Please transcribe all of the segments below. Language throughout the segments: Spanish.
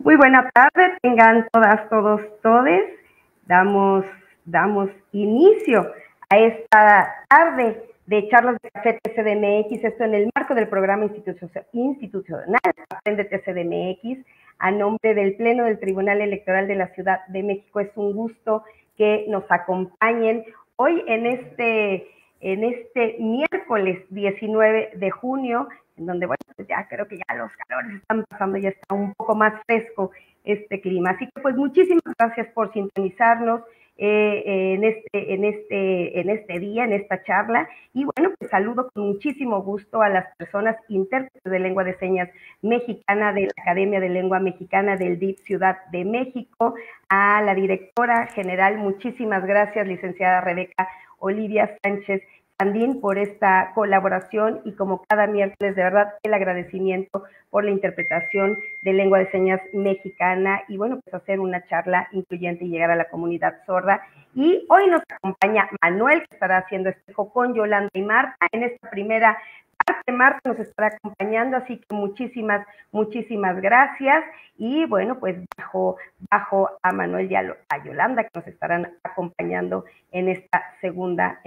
Muy buena tarde, tengan todas, todos, todes. Damos inicio a esta tarde de charlas de café TCDMX, esto en el marco del programa institucional Aprende TCDMX, a nombre del Pleno del Tribunal Electoral de la Ciudad de México. Es un gusto que nos acompañen hoy en este miércoles 19 de junio, en donde, bueno, pues ya creo que ya los calores están pasando, ya está un poco más fresco este clima. Así que, pues, muchísimas gracias por sintonizarnos en este día, en esta charla. Y bueno, pues saludo con muchísimo gusto a las personas intérpretes de lengua de señas mexicana de la Academia de Lengua Mexicana del DIF Ciudad de México, a la directora general, muchísimas gracias, licenciada Rebeca Olivia Sánchez Sandín, por esta colaboración, y como cada miércoles, de verdad, el agradecimiento por la interpretación de lengua de señas mexicana y, bueno, pues hacer una charla incluyente y llegar a la comunidad sorda. Y hoy nos acompaña Manuel, que estará haciendo espejo con Yolanda y Marta en esta primera parte. Marta nos estará acompañando, así que muchísimas gracias. Y bueno, pues bajo a Manuel y a Yolanda, que nos estarán acompañando en esta segunda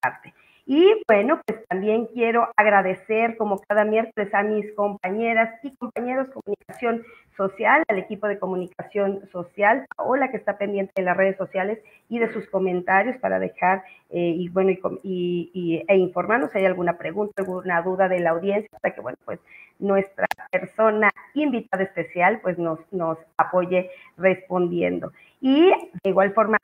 parte. Y bueno, pues también quiero agradecer, como cada miércoles, a mis compañeras y compañeros de comunicación social, al equipo de comunicación social, Paola, que está pendiente de las redes sociales y de sus comentarios para dejar e informarnos si hay alguna pregunta, alguna duda de la audiencia, para que, bueno, pues nuestra persona invitada especial pues nos apoye respondiendo. Y de igual forma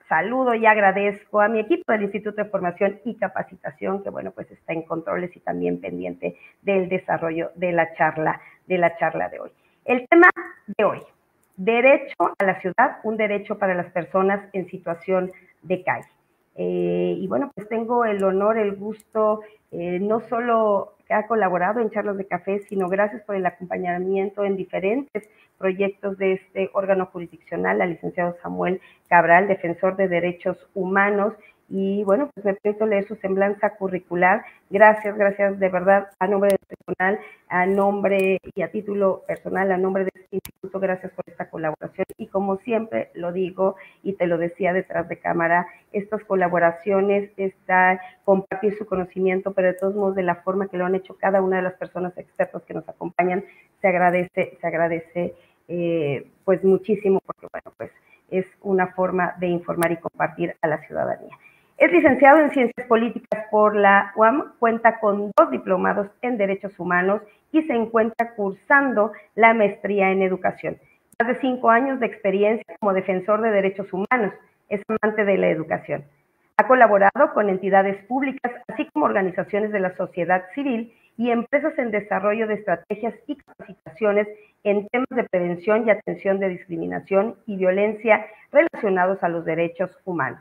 saludo y agradezco a mi equipo del Instituto de Formación y Capacitación, que, bueno, pues está en controles y también pendiente del desarrollo de la charla de hoy. El tema de hoy: derecho a la ciudad, un derecho para las personas en situación de calle. Y bueno, pues tengo el honor, el gusto, no solo que ha colaborado en charlas de café, sino gracias por el acompañamiento en diferentes proyectos de este órgano jurisdiccional, al licenciado Samuel Cabral, defensor de derechos humanos. Y bueno, pues me permito leer su semblanza curricular. Gracias de verdad, a nombre del tribunal, a nombre y a título personal, a nombre de este instituto, gracias por esta colaboración. Y como siempre lo digo, y te lo decía detrás de cámara, estas colaboraciones, compartir su conocimiento, pero de todos modos de la forma que lo han hecho cada una de las personas expertas que nos acompañan, se agradece pues muchísimo, porque, bueno, pues es una forma de informar y compartir a la ciudadanía. Es licenciado en Ciencias Políticas por la UAM, cuenta con 2 diplomados en Derechos Humanos y se encuentra cursando la maestría en Educación. Más de 5 años de experiencia como defensor de derechos humanos, es amante de la educación. Ha colaborado con entidades públicas, así como organizaciones de la sociedad civil y empresas en desarrollo de estrategias y capacitaciones en temas de prevención y atención de discriminación y violencia relacionados a los derechos humanos.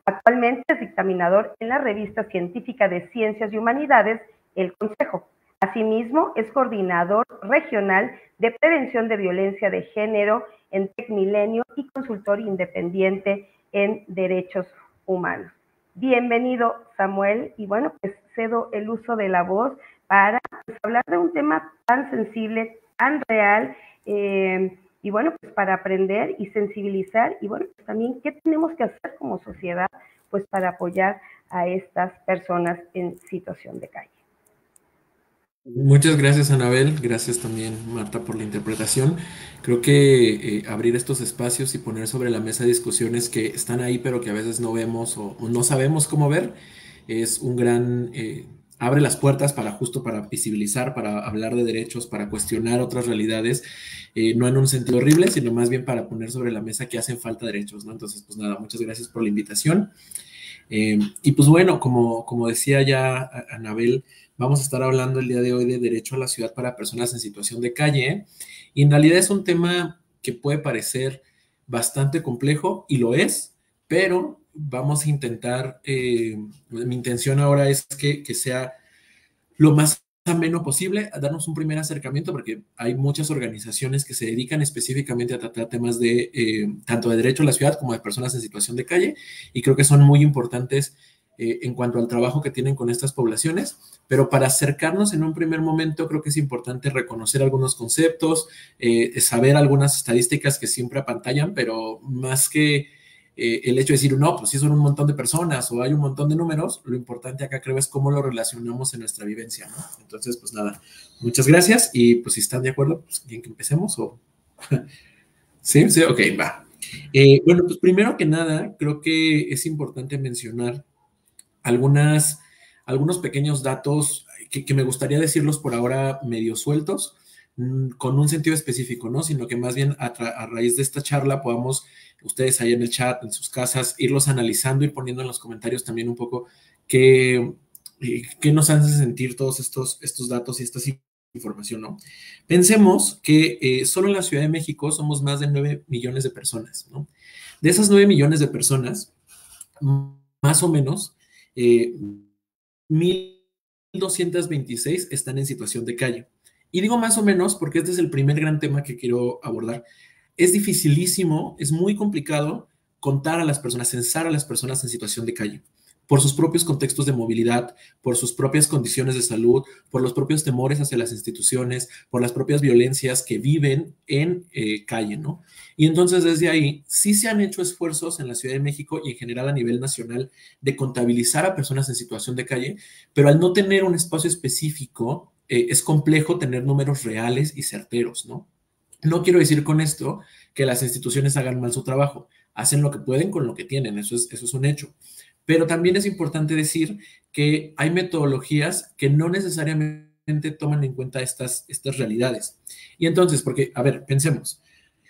Actualmente es dictaminador en la revista científica de Ciencias y Humanidades, El Consejo. Asimismo, es coordinador regional de prevención de violencia de género en TecMilenio y consultor independiente en derechos humanos. Bienvenido, Samuel, y bueno, pues cedo el uso de la voz para, pues, hablar de un tema tan sensible, tan real, y bueno, pues para aprender y sensibilizar, y bueno, pues también qué tenemos que hacer como sociedad, pues para apoyar a estas personas en situación de calle. Muchas gracias, Anabel. Gracias también, Marta, por la interpretación. Creo que abrir estos espacios y poner sobre la mesa discusiones que están ahí, pero que a veces no vemos o no sabemos cómo ver, es un gran... abre las puertas para visibilizar, para hablar de derechos, para cuestionar otras realidades, no en un sentido horrible, sino más bien para poner sobre la mesa que hacen falta derechos, ¿no? Entonces, pues nada, muchas gracias por la invitación. Y pues bueno, como decía ya Anabel, vamos a estar hablando el día de hoy de derecho a la ciudad para personas en situación de calle. Y en realidad es un tema que puede parecer bastante complejo, y lo es, pero vamos a intentar, mi intención ahora es que sea lo más ameno posible, a darnos un primer acercamiento, porque hay muchas organizaciones que se dedican específicamente a tratar temas de tanto de derecho a la ciudad como de personas en situación de calle, y creo que son muy importantes en cuanto al trabajo que tienen con estas poblaciones, pero para acercarnos en un primer momento creo que es importante reconocer algunos conceptos, saber algunas estadísticas que siempre apantallan, pero más que el hecho de decir, no, pues sí son un montón de personas o hay un montón de números, lo importante acá creo es cómo lo relacionamos en nuestra vivencia, ¿no? Entonces, pues nada, muchas gracias y pues si están de acuerdo, pues ¿quieren que empecemos o...? Sí, sí, ok, va. Bueno, pues primero que nada, creo que es importante mencionar algunos pequeños datos que me gustaría decirlos por ahora medio sueltos, con un sentido específico, ¿no? Sino que más bien a raíz de esta charla podamos, ustedes ahí en el chat, en sus casas, irlos analizando y poniendo en los comentarios también un poco qué nos hace sentir todos estos datos y esta información, ¿no? Pensemos que solo en la Ciudad de México somos más de 9 millones de personas, ¿no? De esas 9 millones de personas, más o menos, 1,226 están en situación de calle. Y digo más o menos porque este es el primer gran tema que quiero abordar. Es dificilísimo, es muy complicado contar a las personas, censar a las personas en situación de calle, por sus propios contextos de movilidad, por sus propias condiciones de salud, por los propios temores hacia las instituciones, por las propias violencias que viven en calle, ¿no? Y entonces desde ahí sí se han hecho esfuerzos en la Ciudad de México y en general a nivel nacional de contabilizar a personas en situación de calle, pero al no tener un espacio específico, es complejo tener números reales y certeros, ¿no? No quiero decir con esto que las instituciones hagan mal su trabajo, hacen lo que pueden con lo que tienen, eso es un hecho. Pero también es importante decir que hay metodologías que no necesariamente toman en cuenta estas realidades. Y entonces, porque, a ver, pensemos,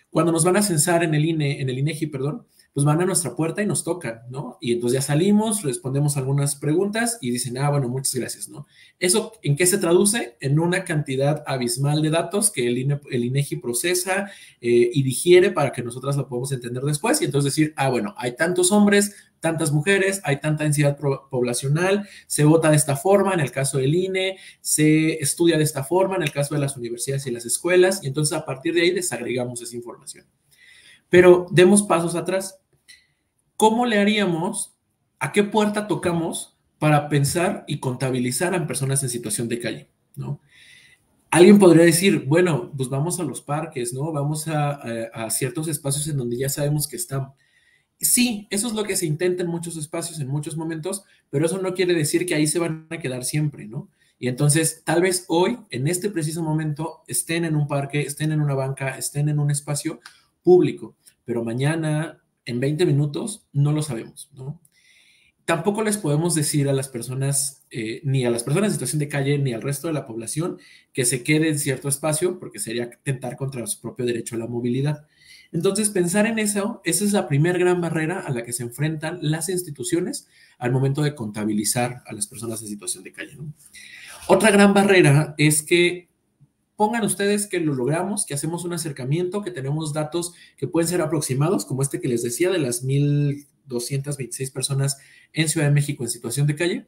cuando nos van a censar en el INEGI, perdón, pues van a nuestra puerta y nos tocan, ¿no? Y entonces ya salimos, respondemos algunas preguntas y dicen, bueno, muchas gracias, ¿no? ¿Eso en qué se traduce? En una cantidad abismal de datos que el INEGI procesa y digiere para que nosotras lo podamos entender después y entonces decir, bueno, hay tantos hombres, tantas mujeres, hay tanta densidad poblacional, se vota de esta forma en el caso del INE, se estudia de esta forma en el caso de las universidades y las escuelas, y entonces a partir de ahí desagregamos esa información. Pero demos pasos atrás. ¿Cómo le haríamos? ¿A qué puerta tocamos para pensar y contabilizar a personas en situación de calle, ¿no? Alguien podría decir, bueno, pues vamos a los parques, ¿no? Vamos a ciertos espacios en donde ya sabemos que están. Sí, eso es lo que se intenta en muchos espacios, en muchos momentos, pero eso no quiere decir que ahí se van a quedar siempre, ¿no? Y entonces, tal vez hoy, en este preciso momento, estén en un parque, estén en una banca, estén en un espacio público, pero mañana, en 20 minutos, no lo sabemos, ¿no? Tampoco les podemos decir a las personas, ni a las personas en situación de calle, ni al resto de la población, que se quede en cierto espacio, porque sería tentar contra su propio derecho a la movilidad. Entonces, pensar en eso, esa es la primera gran barrera a la que se enfrentan las instituciones al momento de contabilizar a las personas en situación de calle, ¿no? Otra gran barrera es que pongan ustedes que lo logramos, que hacemos un acercamiento, que tenemos datos que pueden ser aproximados, como este que les decía de las 1,226 personas en Ciudad de México en situación de calle.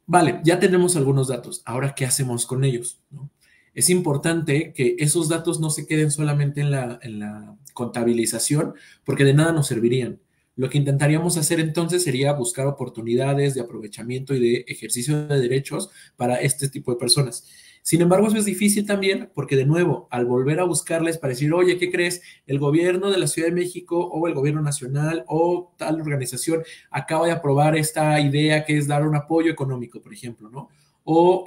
Vale, ya tenemos algunos datos. Ahora, ¿qué hacemos con ellos? ¿No? Es importante que esos datos no se queden solamente en la contabilización, porque de nada nos servirían. Lo que intentaríamos hacer entonces sería buscar oportunidades de aprovechamiento y de ejercicio de derechos para este tipo de personas. Sin embargo, eso es difícil también porque, de nuevo, al volver a buscarles para decir, oye, ¿qué crees? El gobierno de la Ciudad de México o el gobierno nacional o tal organización acaba de aprobar esta idea que es dar un apoyo económico, por ejemplo, ¿no? O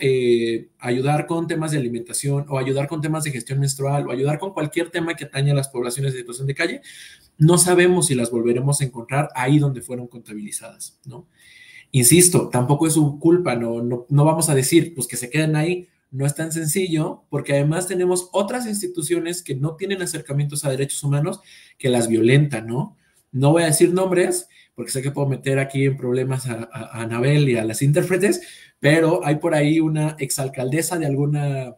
ayudar con temas de alimentación, o ayudar con temas de gestión menstrual, o ayudar con cualquier tema que atañe a las poblaciones de situación de calle, no sabemos si las volveremos a encontrar ahí donde fueron contabilizadas, ¿no? Insisto, tampoco es su culpa, no vamos a decir, pues que se queden ahí, no es tan sencillo, porque además tenemos otras instituciones que no tienen acercamientos a derechos humanos que las violentan, ¿no? No voy a decir nombres, porque sé que puedo meter aquí en problemas a Anabel y a las intérpretes, pero hay por ahí una exalcaldesa de alguna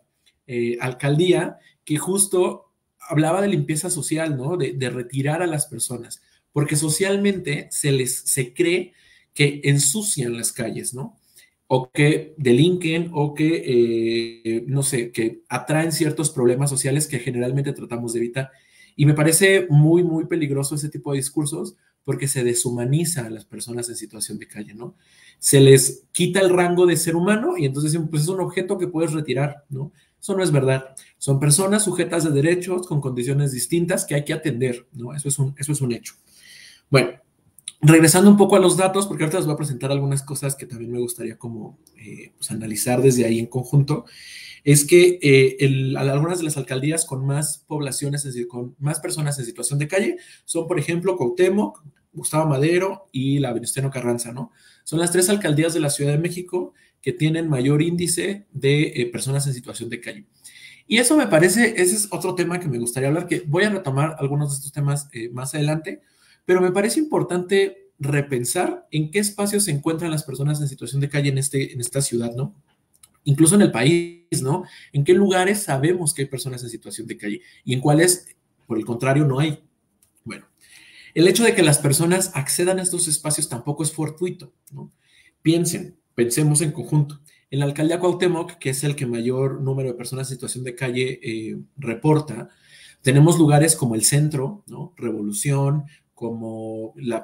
alcaldía que justo hablaba de limpieza social, ¿no? De retirar a las personas, porque socialmente se cree que ensucian las calles, ¿no? O que delinquen o que, no sé, que atraen ciertos problemas sociales que generalmente tratamos de evitar. Y me parece muy, muy peligroso ese tipo de discursos porque se deshumaniza a las personas en situación de calle, ¿no? Se les quita el rango de ser humano y entonces dicen, pues es un objeto que puedes retirar, ¿no? Eso no es verdad. Son personas sujetas de derechos con condiciones distintas que hay que atender, ¿no? Eso es un hecho. Bueno, regresando un poco a los datos, porque ahorita les voy a presentar algunas cosas que también me gustaría como pues analizar desde ahí en conjunto, es que algunas de las alcaldías con más poblaciones, es decir, con más personas en situación de calle, son, por ejemplo, Cuauhtémoc, Gustavo Madero y la Venustiano Carranza, ¿no? Son las 3 alcaldías de la Ciudad de México que tienen mayor índice de personas en situación de calle. Y eso me parece, ese es otro tema que me gustaría hablar, que voy a retomar algunos de estos temas más adelante, pero me parece importante repensar en qué espacios se encuentran las personas en situación de calle en esta ciudad, ¿no? Incluso en el país, ¿no? ¿En qué lugares sabemos que hay personas en situación de calle y en cuáles, por el contrario, no hay? Bueno, el hecho de que las personas accedan a estos espacios tampoco es fortuito, ¿no? Pensemos en conjunto. En la alcaldía Cuauhtémoc, que es el que mayor número de personas en situación de calle reporta, tenemos lugares como el centro, ¿no? Revolución, como los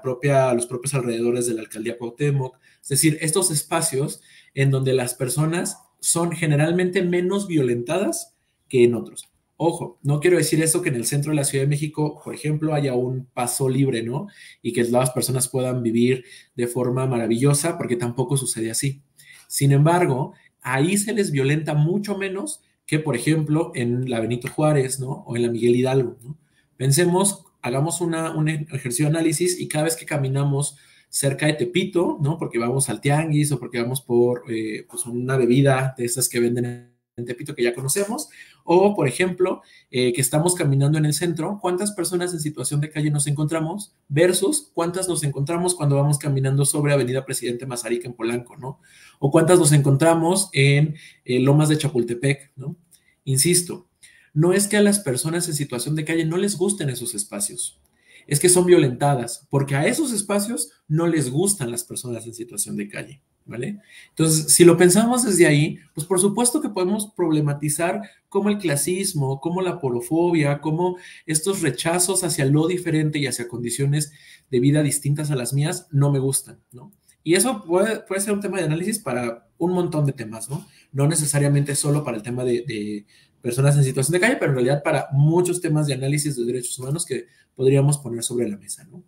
propios alrededores de la alcaldía Cuauhtémoc, es decir, estos espacios en donde las personas son generalmente menos violentadas que en otros. Ojo, no quiero decir eso que en el centro de la Ciudad de México, por ejemplo, haya un paso libre, ¿no? Y que las personas puedan vivir de forma maravillosa, porque tampoco sucede así. Sin embargo, ahí se les violenta mucho menos que, por ejemplo, en la Benito Juárez, ¿no? O en la Miguel Hidalgo, ¿no? Pensemos, hagamos un ejercicio de análisis y cada vez que caminamos cerca de Tepito, ¿no? Porque vamos al tianguis o porque vamos por pues una bebida de esas que venden en Tepito que ya conocemos, o por ejemplo, que estamos caminando en el centro, ¿cuántas personas en situación de calle nos encontramos versus cuántas nos encontramos cuando vamos caminando sobre Avenida Presidente Mazarik en Polanco, ¿no? O cuántas nos encontramos en Lomas de Chapultepec, ¿no? Insisto, no es que a las personas en situación de calle no les gusten esos espacios, es que son violentadas, porque a esos espacios no les gustan las personas en situación de calle, ¿vale? Entonces, si lo pensamos desde ahí, pues por supuesto que podemos problematizar cómo el clasismo, cómo la porofobia, cómo estos rechazos hacia lo diferente y hacia condiciones de vida distintas a las mías no me gustan, ¿no? Y eso puede ser un tema de análisis para un montón de temas, ¿no? No necesariamente solo para el tema de personas en situación de calle, pero en realidad para muchos temas de análisis de derechos humanos que podríamos poner sobre la mesa, ¿no?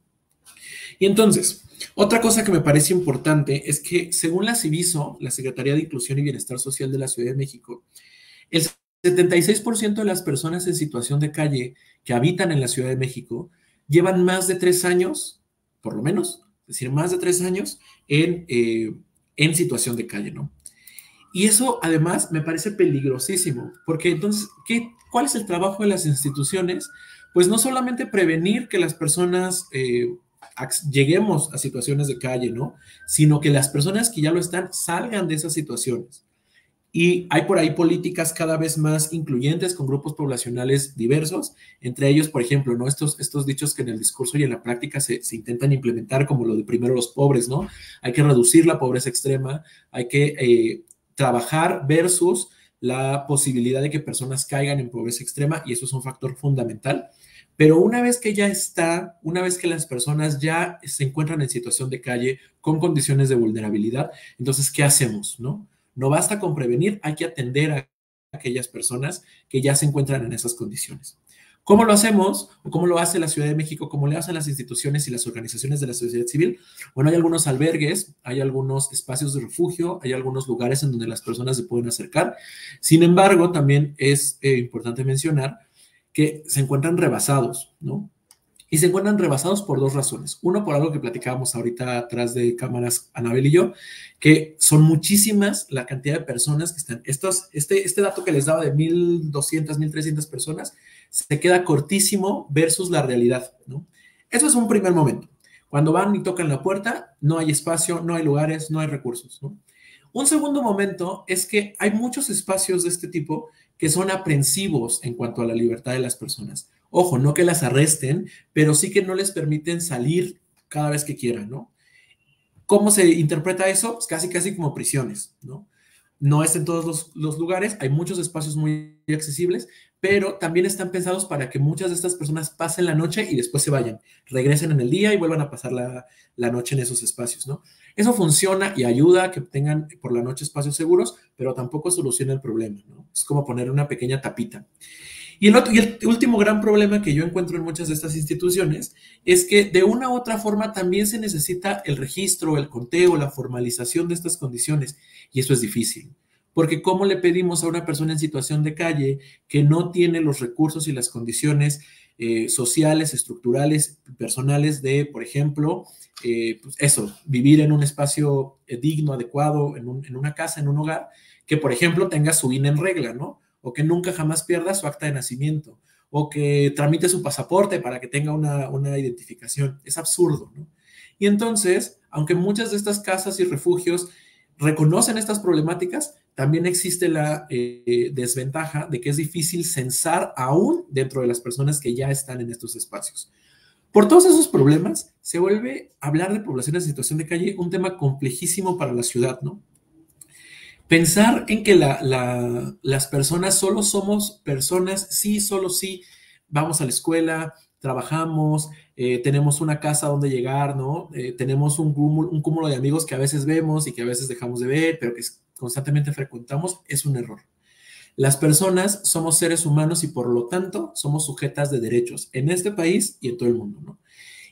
Y entonces, otra cosa que me parece importante es que según la CIVISO, la Secretaría de Inclusión y Bienestar Social de la Ciudad de México, el 76% de las personas en situación de calle que habitan en la Ciudad de México llevan más de 3 años, por lo menos, es decir, más de 3 años en situación de calle, ¿no? Y eso además me parece peligrosísimo, porque entonces, ¿cuál es el trabajo de las instituciones? Pues no solamente prevenir que las personas lleguemos a situaciones de calle, ¿no? Sino que las personas que ya lo están salgan de esas situaciones. Y hay por ahí políticas cada vez más incluyentes con grupos poblacionales diversos, entre ellos, por ejemplo, ¿no? Estos dichos que en el discurso y en la práctica se intentan implementar, como lo de primero los pobres, ¿no? Hay que reducir la pobreza extrema, hay que trabajar versus la posibilidad de que personas caigan en pobreza extrema, y eso es un factor fundamental. Pero una vez que una vez que las personas ya se encuentran en situación de calle con condiciones de vulnerabilidad, entonces, ¿qué hacemos, no? No basta con prevenir, hay que atender a aquellas personas que ya se encuentran en esas condiciones. ¿Cómo lo hacemos? ¿O cómo lo hace la Ciudad de México? ¿Cómo le hacen las instituciones y las organizaciones de la sociedad civil? Bueno, hay algunos albergues, hay algunos espacios de refugio, hay algunos lugares en donde las personas se pueden acercar. Sin embargo, también es importante mencionar que se encuentran rebasados, ¿no? Y se encuentran rebasados por 2 razones. Uno, por algo que platicábamos ahorita atrás de cámaras, Anabel y yo, que son muchísimas la cantidad de personas que están. Este dato que les daba de 1,200, 1,300 personas se queda cortísimo versus la realidad, ¿no? Eso es un primer momento. Cuando van y tocan la puerta, no hay espacio, no hay lugares, no hay recursos, ¿no? Un segundo momento es que hay muchos espacios de este tipo que son aprensivos en cuanto a la libertad de las personas. Ojo, no que las arresten, pero sí que no les permiten salir cada vez que quieran, ¿no? ¿Cómo se interpreta eso? Pues casi como prisiones, ¿no? No es en todos los lugares, hay muchos espacios muy accesibles, pero también están pensados para que muchas de estas personas pasen la noche y después se vayan, regresen en el día y vuelvan a pasar la noche en esos espacios, ¿no? Eso funciona y ayuda a que tengan por la noche espacios seguros, pero tampoco soluciona el problema, ¿no? Es como poner una pequeña tapita. Y el último gran problema que yo encuentro en muchas de estas instituciones es que de una u otra forma también se necesita el registro, el conteo, la formalización de estas condiciones. Y eso es difícil. Porque ¿cómo le pedimos a una persona en situación de calle que no tiene los recursos y las condiciones sociales, estructurales, personales de, por ejemplo, pues eso, vivir en un espacio digno, adecuado, en una casa, en un hogar, que, por ejemplo, tenga su INE en regla, ¿no? O que nunca jamás pierda su acta de nacimiento, o que tramite su pasaporte para que tenga una identificación? Es absurdo, ¿no? Y entonces, aunque muchas de estas casas y refugios reconocen estas problemáticas, también existe la desventaja de que es difícil censar aún dentro de las personas que ya están en estos espacios. Por todos esos problemas, se vuelve hablar de poblaciones en situación de calle un tema complejísimo para la ciudad, ¿no? Pensar en que las personas solo somos personas, sí, solo sí, vamos a la escuela, trabajamos, tenemos una casa donde llegar, ¿no? Tenemos un cúmulo de amigos que a veces vemos y que a veces dejamos de ver, pero que constantemente frecuentamos, es un error. Las personas somos seres humanos y por lo tanto somos sujetas de derechos en este país y en todo el mundo, ¿no?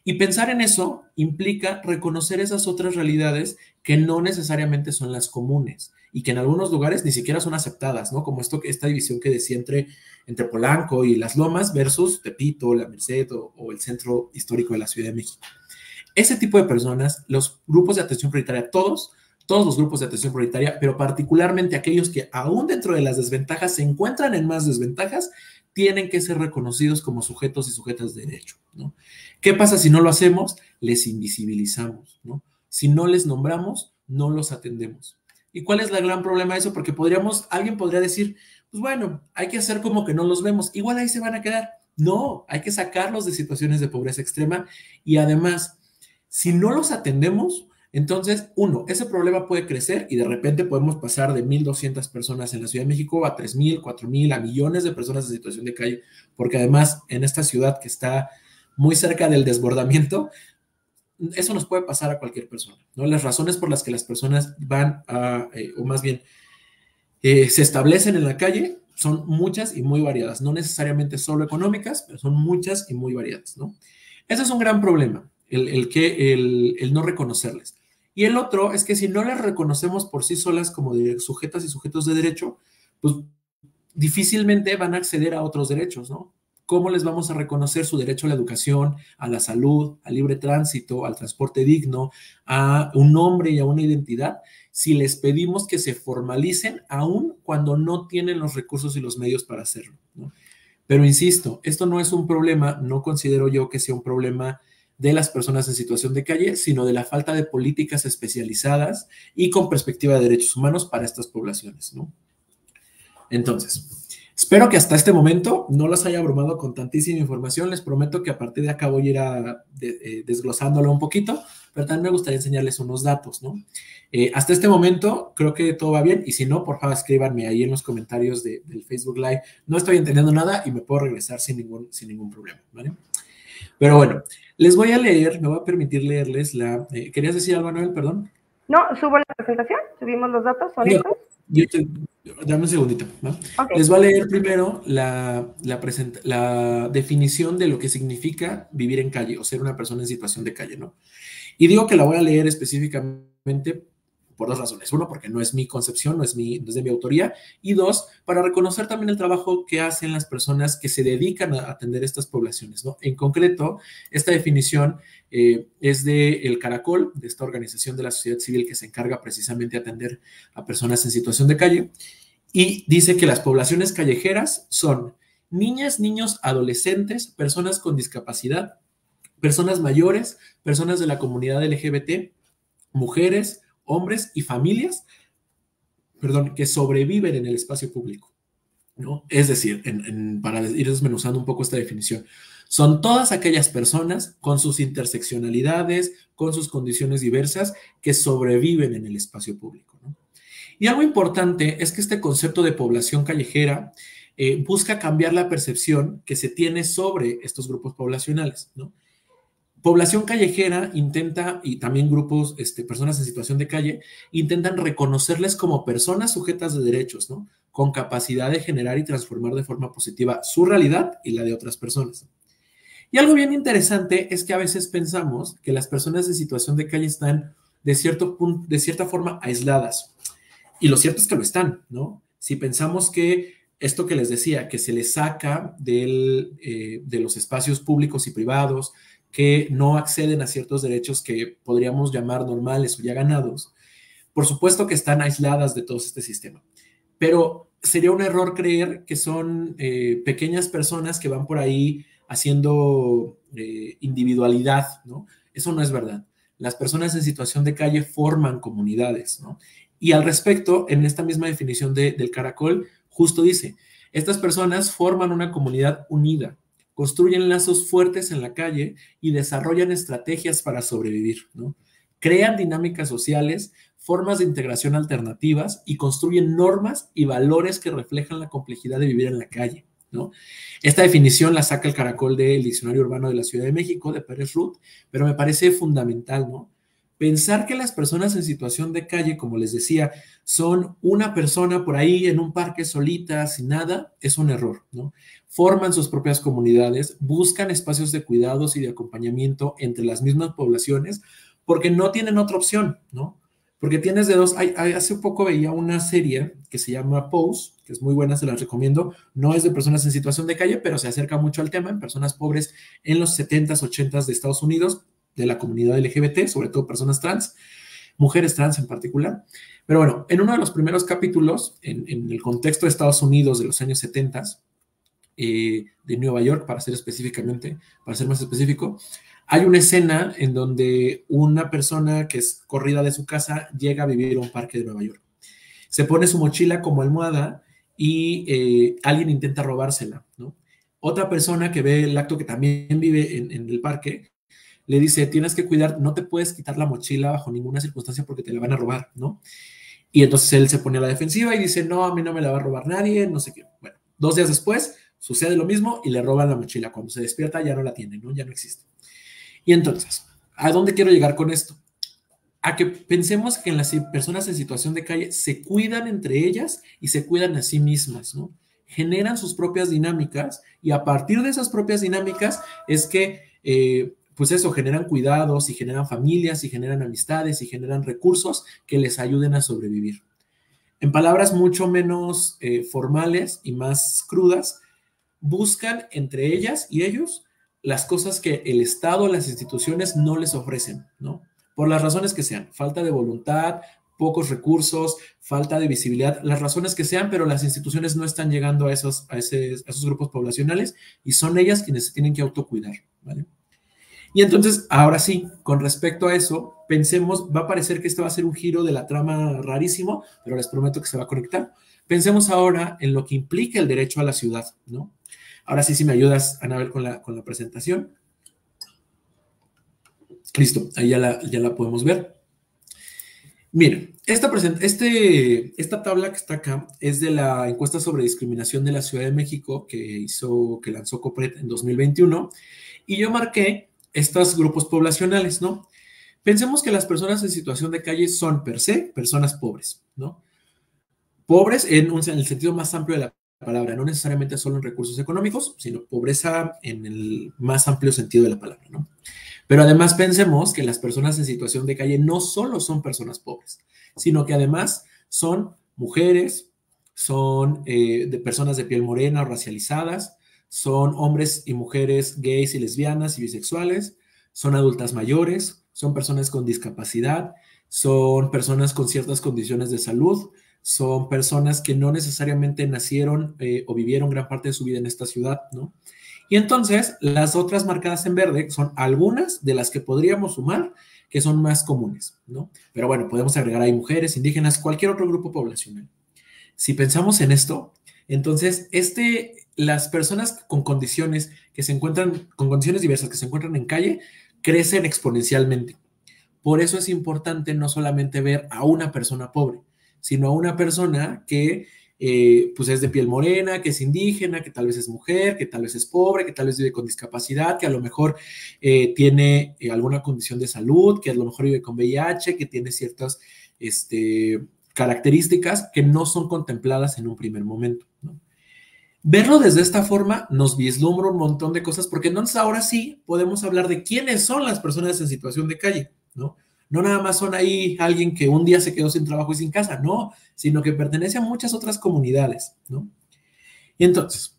Y pensar en eso implica reconocer esas otras realidades que no necesariamente son las comunes y que en algunos lugares ni siquiera son aceptadas, ¿no? Como esta división que decía entre Polanco y Las Lomas versus Tepito, La Merced o el centro histórico de la Ciudad de México. Ese tipo de personas, los grupos de atención prioritaria, todos los grupos de atención prioritaria, pero particularmente aquellos que aún dentro de las desventajas se encuentran en más desventajas, tienen que ser reconocidos como sujetos y sujetas de derecho, ¿no? ¿Qué pasa si no lo hacemos? Les invisibilizamos, ¿no? Si no les nombramos, no los atendemos. ¿Y cuál es el gran problema de eso? Porque alguien podría decir, pues bueno, hay que hacer como que no los vemos, igual ahí se van a quedar. No, hay que sacarlos de situaciones de pobreza extrema y además, si no los atendemos, entonces, ese problema puede crecer y de repente podemos pasar de 1,200 personas en la Ciudad de México a 3,000, 4,000, a millones de personas en situación de calle, porque además en esta ciudad que está muy cerca del desbordamiento, eso nos puede pasar a cualquier persona, ¿no? Las razones por las que las personas van o más bien, se establecen en la calle son muchas y muy variadas, no necesariamente solo económicas, pero son muchas y muy variadas, ¿no? Ese es un gran problema, el no reconocerles. Y el otro es que si no las reconocemos por sí solas como sujetas y sujetos de derecho, pues difícilmente van a acceder a otros derechos, ¿no? ¿Cómo les vamos a reconocer su derecho a la educación, a la salud, al libre tránsito, al transporte digno, a un nombre y a una identidad, si les pedimos que se formalicen aún cuando no tienen los recursos y los medios para hacerlo, ¿no? Pero insisto, esto no es un problema, no considero yo que sea un problema de las personas en situación de calle, sino de la falta de políticas especializadas y con perspectiva de derechos humanos para estas poblaciones, ¿no? Entonces, espero que hasta este momento no los haya abrumado con tantísima información. Les prometo que a partir de acá voy a ir desglosándolo un poquito, pero también me gustaría enseñarles unos datos, ¿no? Hasta este momento creo que todo va bien y si no, por favor escríbanme ahí en los comentarios del Facebook Live. No estoy entendiendo nada y me puedo regresar sin ningún problema, ¿vale? Pero bueno, les voy a leer, me voy a permitir leerles ¿querías decir algo, Noel? Perdón. No, subo la presentación, subimos los datos, ¿son estos? Dame un segundito, ¿no? Okay. Les voy a leer primero la definición de lo que significa vivir en calle o ser una persona en situación de calle, ¿no? Y digo que la voy a leer específicamente por dos razones. Uno, porque no es mi concepción, no es de mi autoría. Y dos, para reconocer también el trabajo que hacen las personas que se dedican a atender estas poblaciones, ¿no? En concreto, esta definición es de El Caracol, de esta organización de la sociedad civil que se encarga precisamente de atender a personas en situación de calle. Y dice que las poblaciones callejeras son niñas, niños, adolescentes, personas con discapacidad, personas mayores, personas de la comunidad LGBT, mujeres, hombres y familias, que sobreviven en el espacio público, ¿no? Es decir, para ir desmenuzando un poco esta definición, son todas aquellas personas con sus interseccionalidades, con sus condiciones diversas, que sobreviven en el espacio público, ¿no? Y algo importante es que este concepto de población callejera busca cambiar la percepción que se tiene sobre estos grupos poblacionales, ¿no? Población callejera intenta, y también grupos, personas en situación de calle, intentan reconocerles como personas sujetas de derechos, ¿no? Con capacidad de generar y transformar de forma positiva su realidad y la de otras personas. Y algo bien interesante es que a veces pensamos que las personas en situación de calle están de cierta forma aisladas. Y lo cierto es que lo están, ¿no? Si pensamos que esto que les decía, que se les saca de los espacios públicos y privados, que no acceden a ciertos derechos que podríamos llamar normales o ya ganados, por supuesto que están aisladas de todo este sistema. Pero sería un error creer que son pequeñas personas que van por ahí haciendo individualidad, ¿no? Eso no es verdad. Las personas en situación de calle forman comunidades, ¿no? Y al respecto, en esta misma definición del Caracol, justo dice, estas personas forman una comunidad unida, construyen lazos fuertes en la calle y desarrollan estrategias para sobrevivir, ¿no? Crean dinámicas sociales, formas de integración alternativas y construyen normas y valores que reflejan la complejidad de vivir en la calle, ¿no? Esta definición la saca el Caracol del Diccionario Urbano de la Ciudad de México, de Pérez Ruth, pero me parece fundamental, ¿no? Pensar que las personas en situación de calle, como les decía, son una persona por ahí en un parque solita, sin nada, es un error, ¿no? Forman sus propias comunidades, buscan espacios de cuidados y de acompañamiento entre las mismas poblaciones, porque no tienen otra opción, ¿no? Porque tienes de dos. Hace poco veía una serie que se llama Pose, que es muy buena, se las recomiendo. No es de personas en situación de calle, pero se acerca mucho al tema, en personas pobres en los 70s, 80s de Estados Unidos, de la comunidad LGBT, sobre todo personas trans, mujeres trans en particular. Pero bueno, en uno de los primeros capítulos, en el contexto de Estados Unidos de los años 70s, de Nueva York, para ser más específico, hay una escena en donde una persona que es corrida de su casa llega a vivir a un parque de Nueva York. Se pone su mochila como almohada y alguien intenta robársela, ¿no? Otra persona que ve el acto, que también vive en el parque, le dice, tienes que cuidar, no te puedes quitar la mochila bajo ninguna circunstancia porque te la van a robar, ¿no? Y entonces él se pone a la defensiva y dice, no, a mí no me la va a robar nadie, no sé qué. Bueno, 2 días después sucede lo mismo y le roban la mochila. Cuando se despierta ya no la tiene, ¿no? Ya no existe. Y entonces, ¿a dónde quiero llegar con esto? A que pensemos que las personas en situación de calle se cuidan entre ellas y se cuidan a sí mismas, ¿no? Generan sus propias dinámicas y a partir de esas propias dinámicas es que, pues eso, generan cuidados y generan familias y generan amistades y generan recursos que les ayuden a sobrevivir. En palabras mucho menos formales y más crudas, buscan entre ellas y ellos las cosas que el Estado, las instituciones no les ofrecen, ¿no? Por las razones que sean, falta de voluntad, pocos recursos, falta de visibilidad, las razones que sean, pero las instituciones no están llegando a esos grupos poblacionales y son ellas quienes se tienen que autocuidar, ¿vale? Y entonces, ahora sí, con respecto a eso, pensemos, va a parecer que este va a ser un giro de la trama rarísimo, pero les prometo que se va a conectar. Pensemos ahora en lo que implica el derecho a la ciudad, ¿no? Ahora sí, si me ayudas, Anabel, con la presentación. Listo, ahí ya la podemos ver. Miren, esta tabla que está acá es de la encuesta sobre discriminación de la Ciudad de México que lanzó COPRED en 2021, y yo marqué estos grupos poblacionales, ¿no? Pensemos que las personas en situación de calle son per se personas pobres, ¿no? Pobres en el sentido más amplio de la palabra, no necesariamente solo en recursos económicos, sino pobreza en el más amplio sentido de la palabra, ¿no? Pero además pensemos que las personas en situación de calle no solo son personas pobres, sino que además son mujeres, son de personas de piel morena o racializadas, son hombres y mujeres gays y lesbianas y bisexuales, son adultas mayores, son personas con discapacidad, son personas con ciertas condiciones de salud, son personas que no necesariamente nacieron o vivieron gran parte de su vida en esta ciudad, ¿no? Y entonces, las otras marcadas en verde son algunas de las que podríamos sumar que son más comunes, ¿no? Pero bueno, podemos agregar ahí mujeres, indígenas, cualquier otro grupo poblacional. Si pensamos en esto, entonces, las personas con condiciones con condiciones diversas que se encuentran en calle, crecen exponencialmente. Por eso es importante no solamente ver a una persona pobre, sino a una persona que pues es de piel morena, que es indígena, que tal vez es mujer, que tal vez es pobre, que tal vez vive con discapacidad, que a lo mejor tiene alguna condición de salud, que a lo mejor vive con VIH, que tiene ciertas características que no son contempladas en un primer momento, ¿no? Verlo desde esta forma nos vislumbra un montón de cosas, porque entonces ahora sí podemos hablar de quiénes son las personas en situación de calle, ¿no? No nada más son ahí alguien que un día se quedó sin trabajo y sin casa, no, sino que pertenece a muchas otras comunidades, ¿no? Y entonces,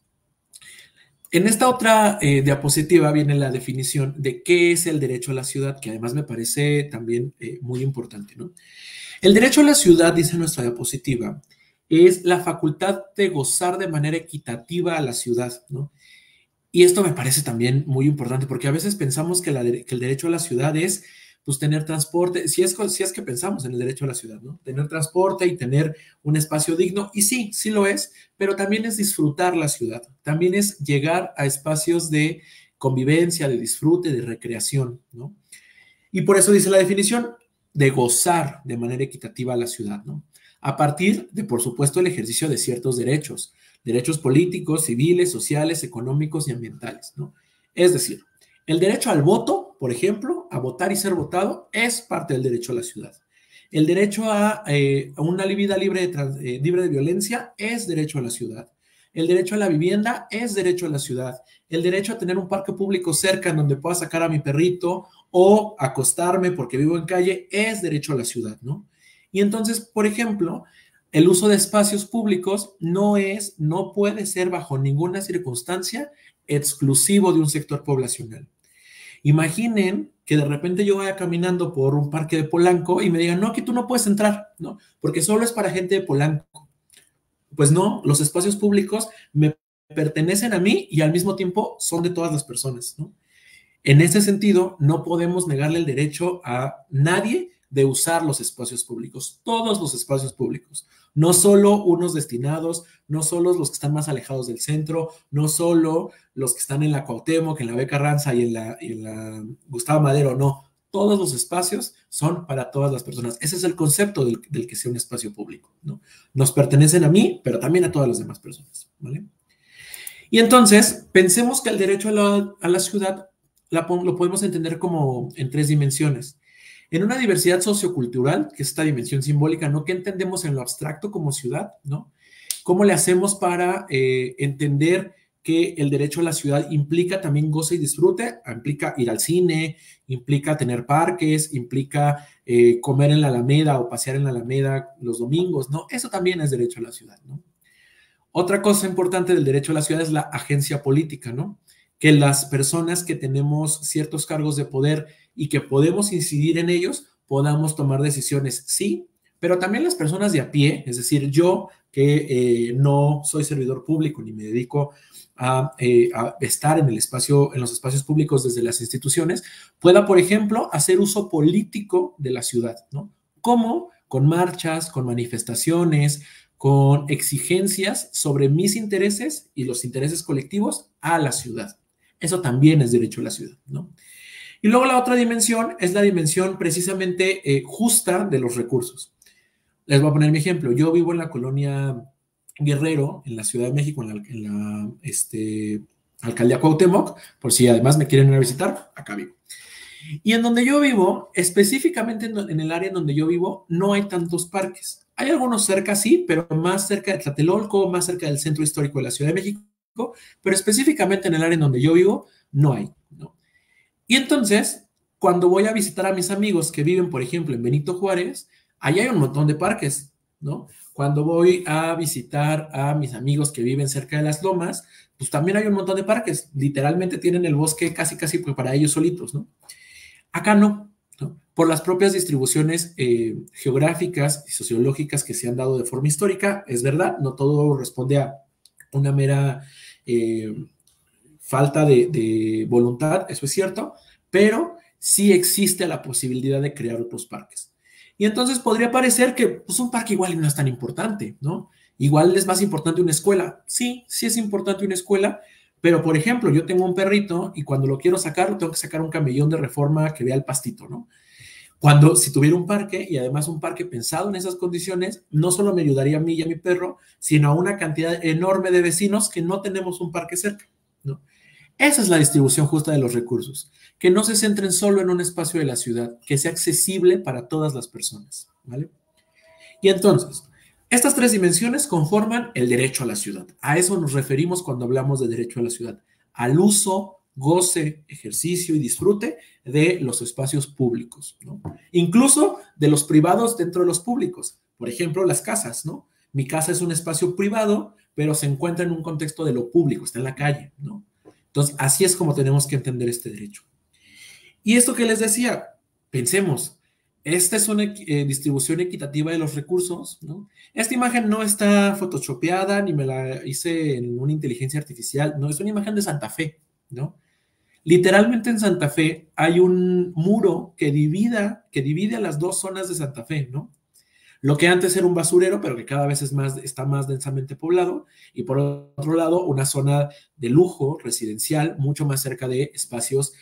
en esta otra diapositiva viene la definición de qué es el derecho a la ciudad, que además me parece también muy importante, ¿no? El derecho a la ciudad, dice nuestra diapositiva, es la facultad de gozar de manera equitativa a la ciudad, ¿no? Y esto me parece también muy importante porque a veces pensamos que el derecho a la ciudad es pues tener transporte, si es que pensamos en el derecho a la ciudad, ¿no? Tener transporte y tener un espacio digno, y sí, sí lo es, pero también es disfrutar la ciudad, también es llegar a espacios de convivencia, de disfrute, de recreación, ¿no? Y por eso dice la definición de gozar de manera equitativa a la ciudad, ¿no? A partir de, por supuesto, el ejercicio de ciertos derechos políticos, civiles, sociales, económicos y ambientales, ¿no? Es decir, el derecho al voto, por ejemplo, a votar y ser votado, es parte del derecho a la ciudad. El derecho a una vida libre de violencia es derecho a la ciudad. El derecho a la vivienda es derecho a la ciudad. El derecho a tener un parque público cerca en donde pueda sacar a mi perrito o acostarme porque vivo en calle es derecho a la ciudad, ¿no? Y entonces, por ejemplo, el uso de espacios públicos no puede ser bajo ninguna circunstancia exclusivo de un sector poblacional. Imaginen que de repente yo vaya caminando por un parque de Polanco y me digan, no, aquí tú no puedes entrar, ¿no? Porque solo es para gente de Polanco. Pues no, los espacios públicos me pertenecen a mí y al mismo tiempo son de todas las personas, ¿no? En ese sentido, no podemos negarle el derecho a nadie de usar los espacios públicos, todos los espacios públicos, no solo unos destinados, no solo los que están más alejados del centro, no solo los que están en la Cuauhtémoc, en la B. Carranza y en la Gustavo Madero, no, todos los espacios son para todas las personas. Ese es el concepto del que sea un espacio público, ¿no? Nos pertenecen a mí, pero también a todas las demás personas, ¿vale? Y entonces, pensemos que el derecho a la ciudad lo podemos entender como en tres dimensiones. En una diversidad sociocultural, que es esta dimensión simbólica, ¿no? ¿Qué entendemos en lo abstracto como ciudad, ¿no? ¿Cómo le hacemos para entender que el derecho a la ciudad implica también goce y disfrute? Implica ir al cine, implica tener parques, implica comer en la Alameda o pasear en la Alameda los domingos, ¿no? Eso también es derecho a la ciudad, ¿no? Otra cosa importante del derecho a la ciudad es la agencia política, ¿no? Que las personas que tenemos ciertos cargos de poder y que podemos incidir en ellos, podamos tomar decisiones, sí, pero también las personas de a pie, es decir, yo que no soy servidor público ni me dedico a estar en los espacios públicos desde las instituciones, pueda, por ejemplo, hacer uso político de la ciudad, ¿no? ¿Cómo? Con marchas, con manifestaciones, con exigencias sobre mis intereses y los intereses colectivos a la ciudad. Eso también es derecho a la ciudad, ¿no? Y luego la otra dimensión es la dimensión precisamente justa de los recursos. Les voy a poner mi ejemplo. Yo vivo en la colonia Guerrero, en la Ciudad de México, en la alcaldía Cuauhtémoc, por si además me quieren ir a visitar, acá vivo. Y en donde yo vivo, específicamente en el área en donde yo vivo, no hay tantos parques. Hay algunos cerca, sí, pero más cerca de Tlatelolco, más cerca del centro histórico de la Ciudad de México, pero específicamente en el área en donde yo vivo, no hay, ¿no? Y entonces, cuando voy a visitar a mis amigos que viven, por ejemplo, en Benito Juárez, allá hay un montón de parques, ¿no? Cuando voy a visitar a mis amigos que viven cerca de las lomas, pues también hay un montón de parques. Literalmente tienen el bosque casi pues para ellos solitos, ¿no? Acá no, ¿no? Por las propias distribuciones geográficas y sociológicas que se han dado de forma histórica, es verdad, no todo responde a una mera falta de voluntad, eso es cierto, pero sí existe la posibilidad de crear otros parques. Y entonces podría parecer que pues, un parque igual no es tan importante, ¿no? Igual es más importante una escuela. Sí, sí es importante una escuela, pero por ejemplo, yo tengo un perrito y cuando lo quiero sacar, lo tengo que sacar un camellón de Reforma que vea el pastito, ¿no? Cuando si tuviera un parque, y además un parque pensado en esas condiciones, no solo me ayudaría a mí y a mi perro, sino a una cantidad enorme de vecinos que no tenemos un parque cerca, ¿no? Esa es la distribución justa de los recursos, que no se centren solo en un espacio de la ciudad, que sea accesible para todas las personas, ¿vale? Y entonces, estas tres dimensiones conforman el derecho a la ciudad. A eso nos referimos cuando hablamos de derecho a la ciudad, al uso, goce, ejercicio y disfrute de los espacios públicos, ¿no? Incluso de los privados dentro de los públicos. Por ejemplo, las casas, ¿no? Mi casa es un espacio privado, pero se encuentra en un contexto de lo público, está en la calle, ¿no? Entonces, así es como tenemos que entender este derecho. Y esto que les decía, pensemos, esta es una distribución equitativa de los recursos, ¿no? Esta imagen no está photoshopeada ni me la hice en una inteligencia artificial, no, es una imagen de Santa Fe, ¿no? Literalmente en Santa Fe hay un muro que divide a las dos zonas de Santa Fe, ¿no? Lo que antes era un basurero, pero que cada vez está más densamente poblado, y por otro lado, una zona de lujo residencial, mucho más cerca de espacios,